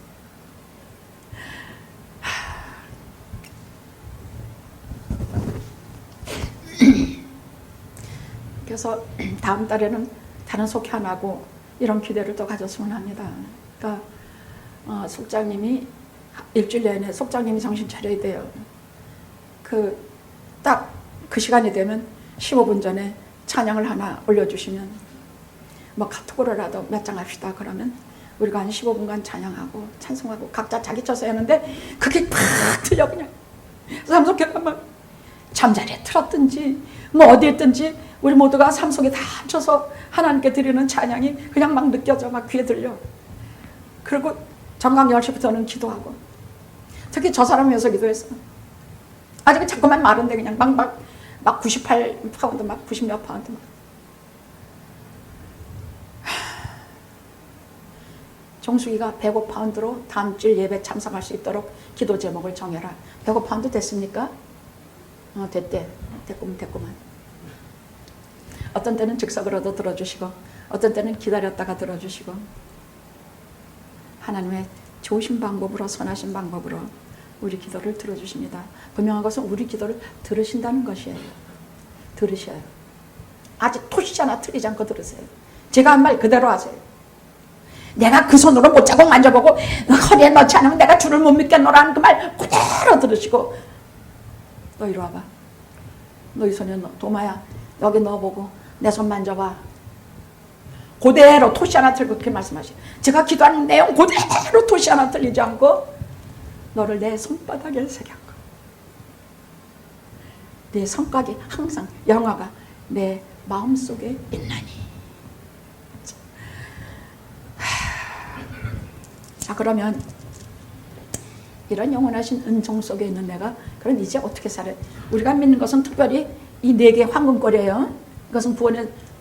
그래서 다음 달에는 다른 속회 안 하고 이런 기대를 또 가졌으면 합니다. 그러니까 속장님이 일주일 내내 속장님이 정신 차려야 돼요. 그 딱 그 시간이 되면 15분 전에 찬양을 하나 올려주시면 뭐 카톡으로라도 몇 장 합시다 그러면 우리가 한 15분간 찬양하고 찬송하고 각자 자기 쳐서 하는데 그게 팍 틀려 그냥. 삼속교가 막 잠자리에 틀었든지 뭐 어디에 있든지 우리 모두가 삶 속에 다 합쳐서 하나님께 드리는 찬양이 그냥 막 느껴져 막 귀에 들려. 그리고 정강 10시부터는 기도하고 특히 저 사람 위해서 기도했어. 아직 자꾸만 마른데 그냥 막 98파운드 막 90몇 파운드 막. 정수기가 105파운드로 다음 주 예배 참석할 수 있도록 기도 제목을 정해라. 105파운드 됐습니까? 됐대. 됐구만. 어떤 때는 즉석으로도 들어주시고 어떤 때는 기다렸다가 들어주시고 하나님의 좋으신 방법으로 선하신 방법으로 우리 기도를 들어주십니다. 분명한 것은 우리 기도를 들으신다는 것이에요. 들으셔요. 아직 토시 하나 틀리지 않고 들으세요. 제가 한 말 그대로 하세요. 내가 그 손으로 못자국 만져보고 허리에 넣지 않으면 내가 주를 못 믿겠노라 하는 그 말 그대로 들으시고 너 이리 와봐. 너 이 손에 도마야 여기 넣어보고 내 손 만져봐. 그대로 토시 하나 틀고 그렇게 말씀하시죠. 제가 기도하는 내용 그대로 토시 하나 틀리지 않고 너를 내 손바닥에 새겼고 내 성곽이 항상 영화가 내 마음속에 있나니. 자 그러면 이런 영원하신 은총 속에 있는 내가 그럼 이제 어떻게 살아요? 우리가 믿는 것은 특별히 이 네 개 황금꼬리예요. 이것은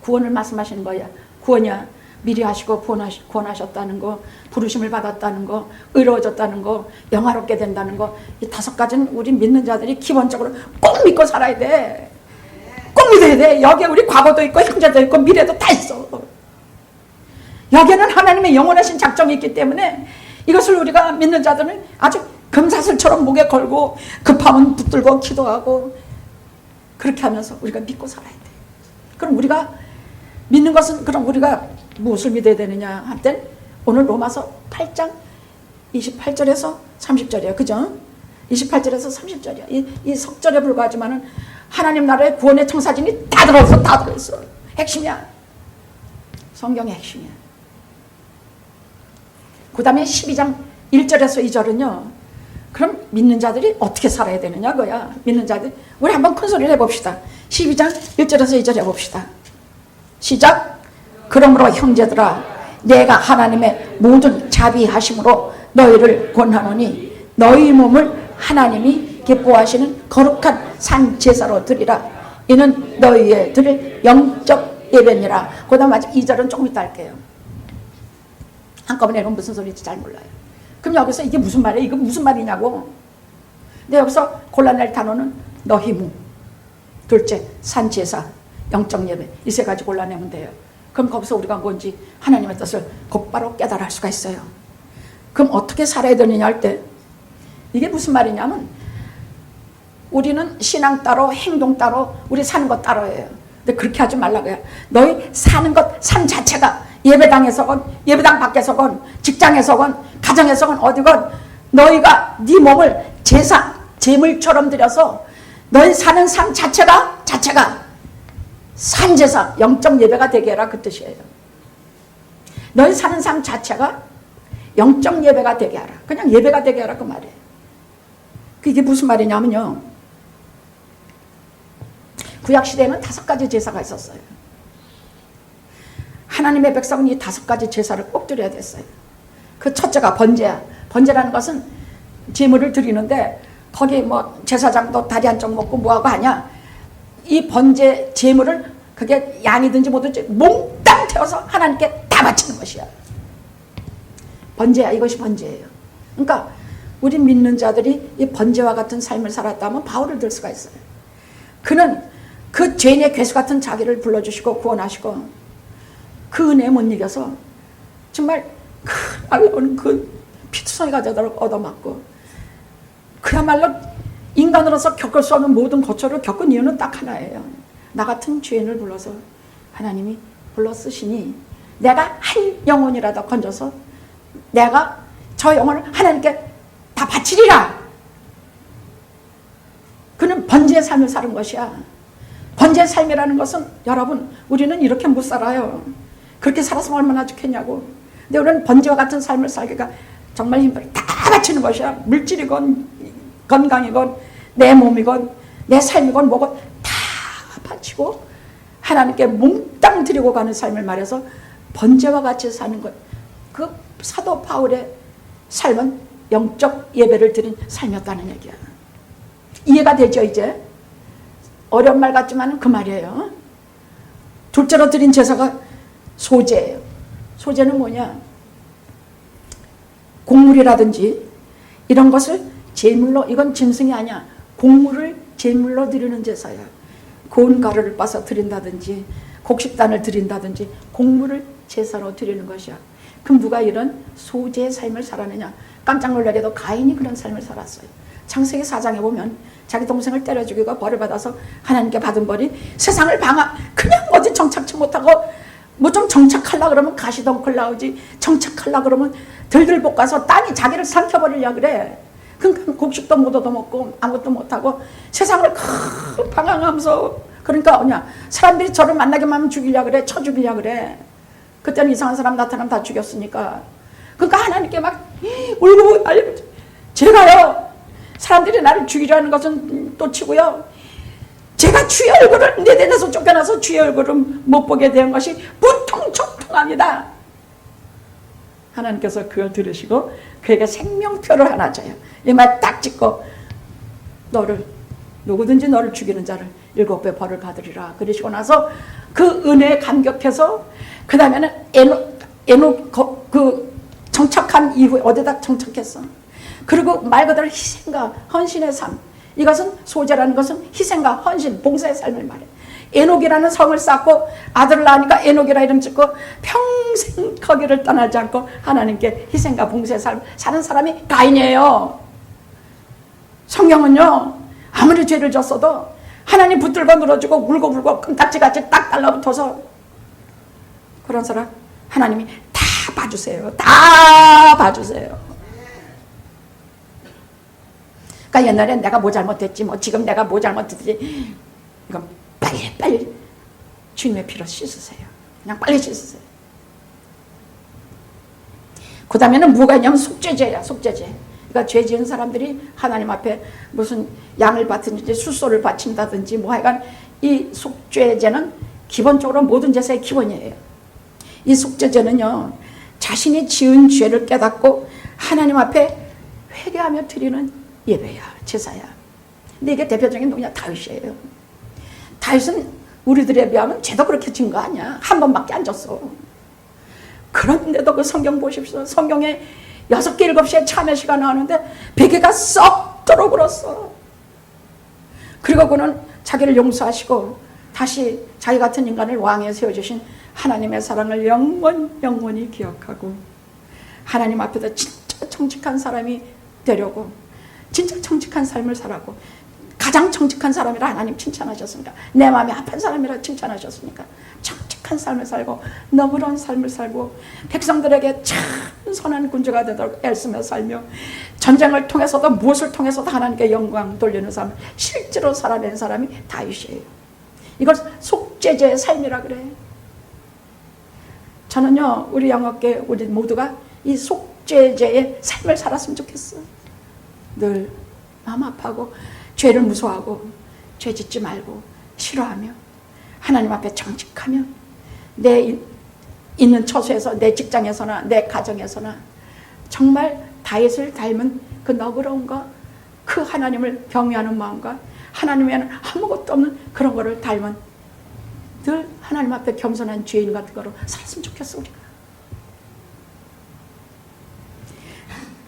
구원을 말씀하시는 거예요. 구원이야. 미리 하시고 구원하셨다는 거, 부르심을 받았다는 거, 의로워졌다는 거, 영화롭게 된다는 거. 이 5가지는 우리 믿는 자들이 기본적으로 꼭 믿고 살아야 돼. 꼭 믿어야 돼. 여기에 우리 과거도 있고 현재도 있고 미래도 다 있어. 여기에는 하나님의 영원하신 작정이 있기 때문에 이것을 우리가 믿는 자들은 아주 금사슬처럼 목에 걸고 급하면 붙들고 기도하고 그렇게 하면서 우리가 믿고 살아야 돼. 그럼 우리가 믿는 것은 그럼 우리가 무엇을 믿어야 되느냐 할 땐 오늘 로마서 8장 28절에서 30절이에요. 그죠? 28절에서 30절이야. 이 석절에 불과하지만은 하나님 나라의 구원의 청사진이 다 들어있어. 핵심이야. 성경의 핵심이야. 그 다음에 12장 1절에서 2절은요. 그럼 믿는 자들이 어떻게 살아야 되느냐 그거야. 믿는 자들 우리 한번 큰 소리를 해봅시다. 12장 1절에서 2절 해봅시다. 시작. 그러므로 형제들아 내가 하나님의 모든 자비하심으로 너희를 권하노니 너희 몸을 하나님이 기뻐하시는 거룩한 산 제사로 드리라. 이는 너희의 드릴 영적 예배니라. 그 다음 아직 2절은 조금 이따 할게요. 한꺼번에 이건 무슨 소리인지 잘 몰라요. 그럼 여기서 이게 무슨 말이에요? 이거 무슨 말이냐고. 근데 여기서 골라낼 단어는 너희 몸, 둘째 산제사, 영적 예배 이 3가지 골라내면 돼요. 그럼 거기서 우리가 뭔지 하나님의 뜻을 곧바로 깨달아 할 수가 있어요. 그럼 어떻게 살아야 되느냐 할 때 이게 무슨 말이냐면 우리는 신앙 따로 행동 따로 우리 사는 것 따로예요. 근데 그렇게 하지 말라고요. 너희 사는 것 삶 자체가 예배당에서건 예배당 밖에서건 직장에서건 가정에서건 어디건 너희가 네 몸을 제사 제물처럼 드려서 너희 사는 삶 자체가 산제사 영적 예배가 되게 해라 그 뜻이에요. 너희 사는 삶 자체가 영적 예배가 되게 하라. 그냥 예배가 되게 하라 그 말이에요. 그게 무슨 말이냐면요. 구약시대에는 5가지 제사가 있었어요. 하나님의 백성은 이 5가지 제사를 꼭 드려야 됐어요. 그 첫째가 번제야. 번제라는 것은 제물을 드리는데 거기 뭐 제사장도 다리 한쪽 먹고 뭐하고 하냐. 이 번제 제물을 그게 양이든지 뭐든지 몽땅 태워서 하나님께 다 바치는 것이야. 번제야. 이것이 번제예요. 그러니까 우리 믿는 자들이 이 번제와 같은 삶을 살았다면 바울을 들 수가 있어요. 그는 그 죄인의 괴수 같은 자기를 불러주시고 구원하시고 그 은혜에 못 이겨서 정말 큰 날라오는 그 피투성이가 되도록 얻어맞고 그야말로 인간으로서 겪을 수 없는 모든 고초를 겪은 이유는 딱 하나예요. 나 같은 죄인을 불러서 하나님이 불러 쓰시니 내가 한 영혼이라도 건져서 내가 저 영혼을 하나님께 다 바치리라. 그는 번제의 삶을 사는 것이야. 번제의 삶이라는 것은 여러분, 우리는 이렇게 못 살아요. 그렇게 살았으면 얼마나 좋겠냐고. 근데 우리는 번제와 같은 삶을 살기가 정말 힘들어. 다 바치는 것이야. 물질이건 건강이건 내 몸이건 내 삶이건 뭐건 다 바치고 하나님께 몽땅 드리고 가는 삶을 말해서 번제와 같이 사는 것. 그 사도 바울의 삶은 영적 예배를 드린 삶이었다는 얘기야. 이해가 되죠 이제? 어려운 말 같지만 그 말이에요. 둘째로 드린 제사가 소제예요. 소제는 뭐냐? 곡물이라든지 이런 것을 제물로, 이건 짐승이 아니야. 곡물을 제물로 드리는 제사야. 고운 가루를 빻아서 드린다든지 곡식단을 드린다든지 곡물을 제사로 드리는 것이야. 그럼 누가 이런 소제의 삶을 살았느냐? 깜짝 놀라게도 가인이 그런 삶을 살았어요. 창세기 4장에 보면 자기 동생을 때려 죽이고 벌을 받아서 하나님께 받은 벌이 세상을 그냥 어디 정착치 못하고 뭐 좀 정착하려고 그러면 가시덩굴 나오지, 정착하려고 그러면 들들 볶아서 땅이 자기를 삼켜버리려고 그래. 그러니까 곡식도 못 얻어먹고 아무것도 못하고 세상을 방황하면서, 그러니까 뭐냐, 사람들이 저를 만나기만 하면 죽이려고 그래, 쳐 죽이려고 그래. 그때는 이상한 사람 나타나면 다 죽였으니까. 그러니까 하나님께 막 울고 제가요, 사람들이 나를 죽이려는 것은 또 치고요, 제가 주의 얼굴을 내대내서 쫓겨나서 주의 얼굴을 못 보게 된 것이 분통촉통합니다. 하나님께서 그걸 들으시고 그에게 생명표를 하나 줘요. 이 말 딱 찍고, 누구든지 너를 죽이는 자를 7배 벌을 받으리라. 그러시고 나서 그 은혜에 감격해서 그 다음에는 정착한 이후에 어디다 정착했어. 그리고 말 그대로 희생과 헌신의 삶. 이것은 소제라는 것은 희생과 헌신, 봉사의 삶을 말해. 에녹이라는 성을 쌓고 아들을 낳으니까 에녹이라 이름 짓고 평생 거기를 떠나지 않고 하나님께 희생과 봉사의 삶 사는 사람이 가인이에요. 성경은요, 아무리 죄를 졌어도 하나님 붙들고 늘어주고 울고불고 끔딱지같이 딱 달라붙어서 그런 사람 하나님이 다 봐주세요. 다 봐주세요. 그러니까 옛날엔 내가 뭐 잘못했지, 뭐 지금 내가 뭐 잘못했지, 이건 빨리 주님의 피로 씻으세요. 그냥 빨리 씻으세요. 그 다음에는 뭐가 있냐면 속죄제야. 속죄제. 그러니까 죄 지은 사람들이 하나님 앞에 무슨 양을 바치든지 수소를 바친다든지 뭐 하여간 이 속죄제는 기본적으로 모든 제사의 기본이에요. 이 속죄제는요, 자신이 지은 죄를 깨닫고 하나님 앞에 회개하며 드리는 예배야, 제사야. 근데 이게 대표적인 누구냐? 다윗이에요. 다윗은 우리들에 비하면 죄도 그렇게 진 거 아니야. 한 번밖에 안 졌어. 그런데도 그 성경 보십시오. 성경에 6개, 7개의 참회시가 나오는데 베개가 썩도록 울었어. 그리고 그는 자기를 용서하시고 다시 자기 같은 인간을 왕에 세워주신 하나님의 사랑을 영원히 기억하고 하나님 앞에서 진짜 정직한 사람이 되려고, 진짜 정직한 삶을 살라고, 가장 정직한 사람이라 하나님 칭찬하셨으니까, 내 마음이 아픈 사람이라 칭찬하셨으니까 정직한 삶을 살고 너그러운 삶을 살고 백성들에게 참 선한 군주가 되도록 애쓰며 살며 전쟁을 통해서도 무엇을 통해서도 하나님께 영광 돌리는 삶을 실제로 살아낸 사람이 다윗이에요. 이걸 속죄제의 삶이라 그래. 저는요, 우리 영업계 우리 모두가 이 속죄제의 삶을 살았으면 좋겠어. 늘 마음 아파하고 죄를 무서워하고 죄 짓지 말고 싫어하며 하나님 앞에 정직하며 내 있는 처소에서, 내 직장에서나 내 가정에서나 정말 다윗을 닮은 그 너그러움과 그 하나님을 경외하는 마음과 하나님에는 아무것도 없는 그런 거를 닮은 늘 하나님 앞에 겸손한 죄인 같은 거로 살았으면 좋겠어 우리가.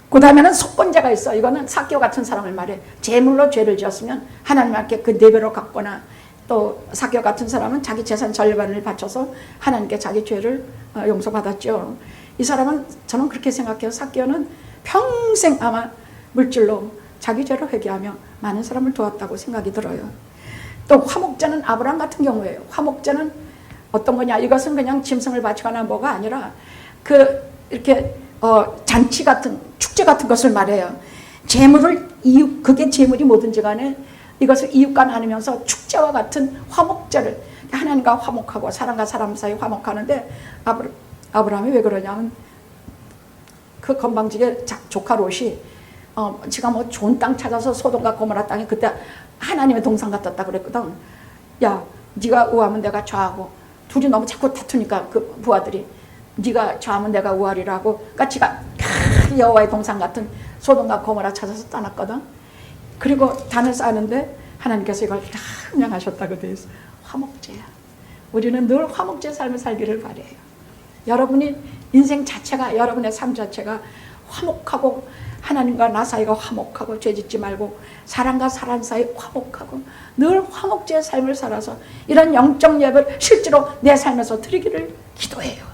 그 다음에는 속건제가 있어. 이거는 삭개오 같은 사람을 말해. 제물로 죄를 지었으면 하나님 앞에 그 4배로 갚거나, 또 삭개오 같은 사람은 자기 재산 절반을 바쳐서 하나님께 자기 죄를 용서받았죠. 이 사람은 저는 그렇게 생각해요. 삭개오는 평생 아마 물질로 자기 죄를 회개하며 많은 사람을 도왔다고 생각이 들어요. 또 화목제는 아브라함 같은 경우예요. 화목제는 어떤 거냐? 이것은 그냥 짐승을 바치거나 뭐가 아니라 이렇게 잔치 같은, 축제 같은 것을 말해요. 재물을 그게 재물이 뭐든지 간에 이것을 이웃과 나누면서 축제와 같은 화목제를, 하나님과 화목하고 사람과 사람 사이 화목하는데, 아브라함이 왜 그러냐면 그 건방지게 조카 롯이 지가 뭐 좋은 땅 찾아서 소돔과 고모라 땅이 그때 하나님의 동산 같았다 그랬거든. 야, 네가 우하면 내가 좌하고, 둘이 너무 자꾸 다투니까 그 부하들이 네가 좌하면 내가 우하리라고, 그러니까 지가 여호와의 동산 같은 소돔과 고모라 찾아서 떠났거든. 그리고 단을 쌓는데 하나님께서 이걸 다 명하셨다고 되어 있어. 화목제야. 우리는 늘 화목제 삶을 살기를 바래요. 여러분이 인생 자체가, 여러분의 삶 자체가 화목하고, 하나님과 나 사이가 화목하고, 죄짓지 말고 사람과 사람 사이 화목하고 늘 화목제의 삶을 살아서 이런 영적 예배를 실제로 내 삶에서 드리기를 기도해요.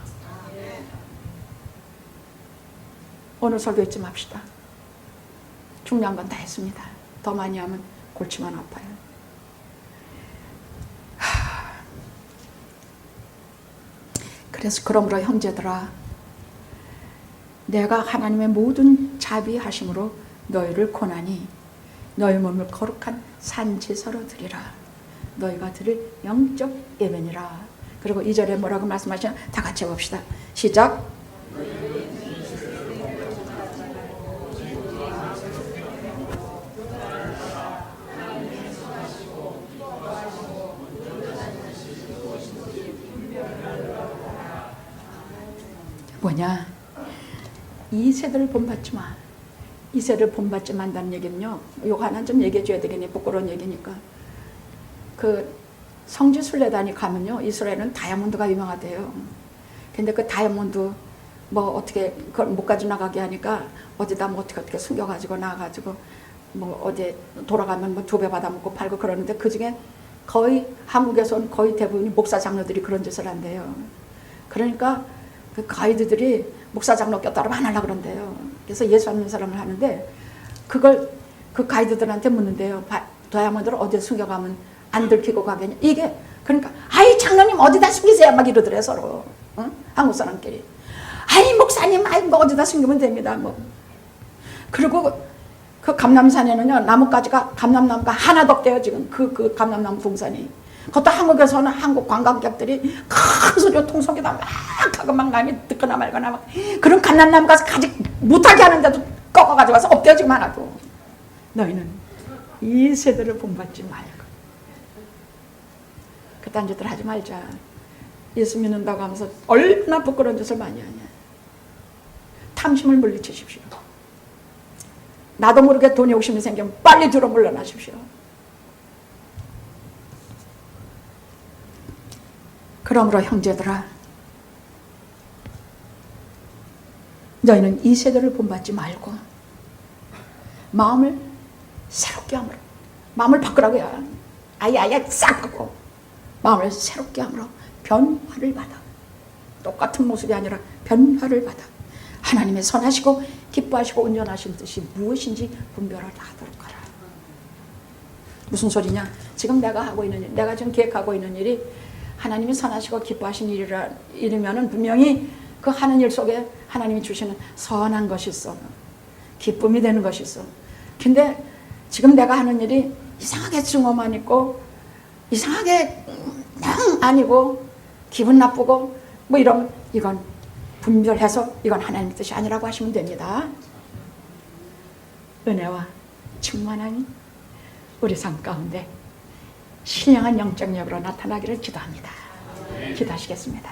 오늘 설교 잊지 맙시다. 중요한 건 다 했습니다. 더 많이 하면 골치만 아파요. 그래서 그러므로 형제들아, 내가 하나님의 모든 자비하심으로 너희를 고나니 너희 몸을 거룩한 산제사로 드리라. 너희가 드릴 영적 예배니라. 그리고 2절에 뭐라고 말씀하시나 다 같이 해봅시다. 시작. 뭐냐? 이 세대를 본받지 마. 이 세대를 본받지 말다는 얘기는요, 이거 하나 좀 얘기해 줘야 되겠네. 부끄러운 얘기니까. 그 성지 순례단이 가면요, 이스라엘은 다이아몬드가 유명하대요. 근데 그 다이아몬드 뭐 어떻게 그걸 못 가지고 나가게 하니까 어디다 뭐 어떻게 숨겨가지고 나가지고 뭐 어디 돌아가면 뭐 2배 받아먹고 팔고 그러는데, 그 중에 거의 한국에서는 거의 대부분이 목사 장로들이 그런 짓을 한대요. 그러니까 그 가이드들이 목사 장로 꼈다고 안 하려고 그런대요. 그래서 예수 안 믿는 사람을 하는데, 그걸 그 가이드들한테 묻는데요. 다이아몬드를 어디에 숨겨가면 안 들키고 가겠냐. 이게 그러니까 아이 장로님 어디다 숨기세요 막 이러더래 서로. 응? 한국 사람끼리. 아이 목사님 아이 뭐 어디다 숨기면 됩니다 뭐. 그리고 그 감람산에는요, 나뭇가지가, 감람나무가 하나도 없대요 지금. 그 감람나무 동산이. 그것도 한국에서는 한국 관광객들이 큰 소리로 통속에다 막 하고 막 남이 듣거나 말거나 막 그런 감람나무 가서 가지 못하게 하는데도 꺾어가지고 와서 없대요 지금 하나도. 너희는 이 세대를 본받지 말고 그딴 짓들 하지 말자. 예수 믿는다고 하면서 얼마나 부끄러운 짓을 많이 하냐. 탐심을 물리치십시오. 나도 모르게 돈 욕심이 생기면 빨리 뒤로 물러나십시오. 그러므로 형제들아, 너희는 이 세대를 본받지 말고 마음을 새롭게 함으로, 마음을 바꾸라고요. 아예 싹 바꾸고 마음을 새롭게 함으로 변화를 받아. 똑같은 모습이 아니라 변화를 받아. 하나님의 선하시고 기뻐하시고 온전하신 뜻이 무엇인지 분별을 하도록 하라. 무슨 소리냐? 지금 내가 하고 있는 일, 내가 지금 계획하고 있는 일이 하나님이 선하시고 기뻐하신 일이면은 분명히 그 하는 일 속에 하나님이 주시는 선한 것이 있어. 기쁨이 되는 것이 있어. 근데 지금 내가 하는 일이 이상하게 증오만 있고 이상하게 영 아니고 기분 나쁘고 뭐 이러면 이건 분별해서 이건 하나님의 뜻이 아니라고 하시면 됩니다. 은혜와 충만한 우리 삶 가운데 신령한 영적 여부로 나타나기를 기도합니다. 기도하시겠습니다.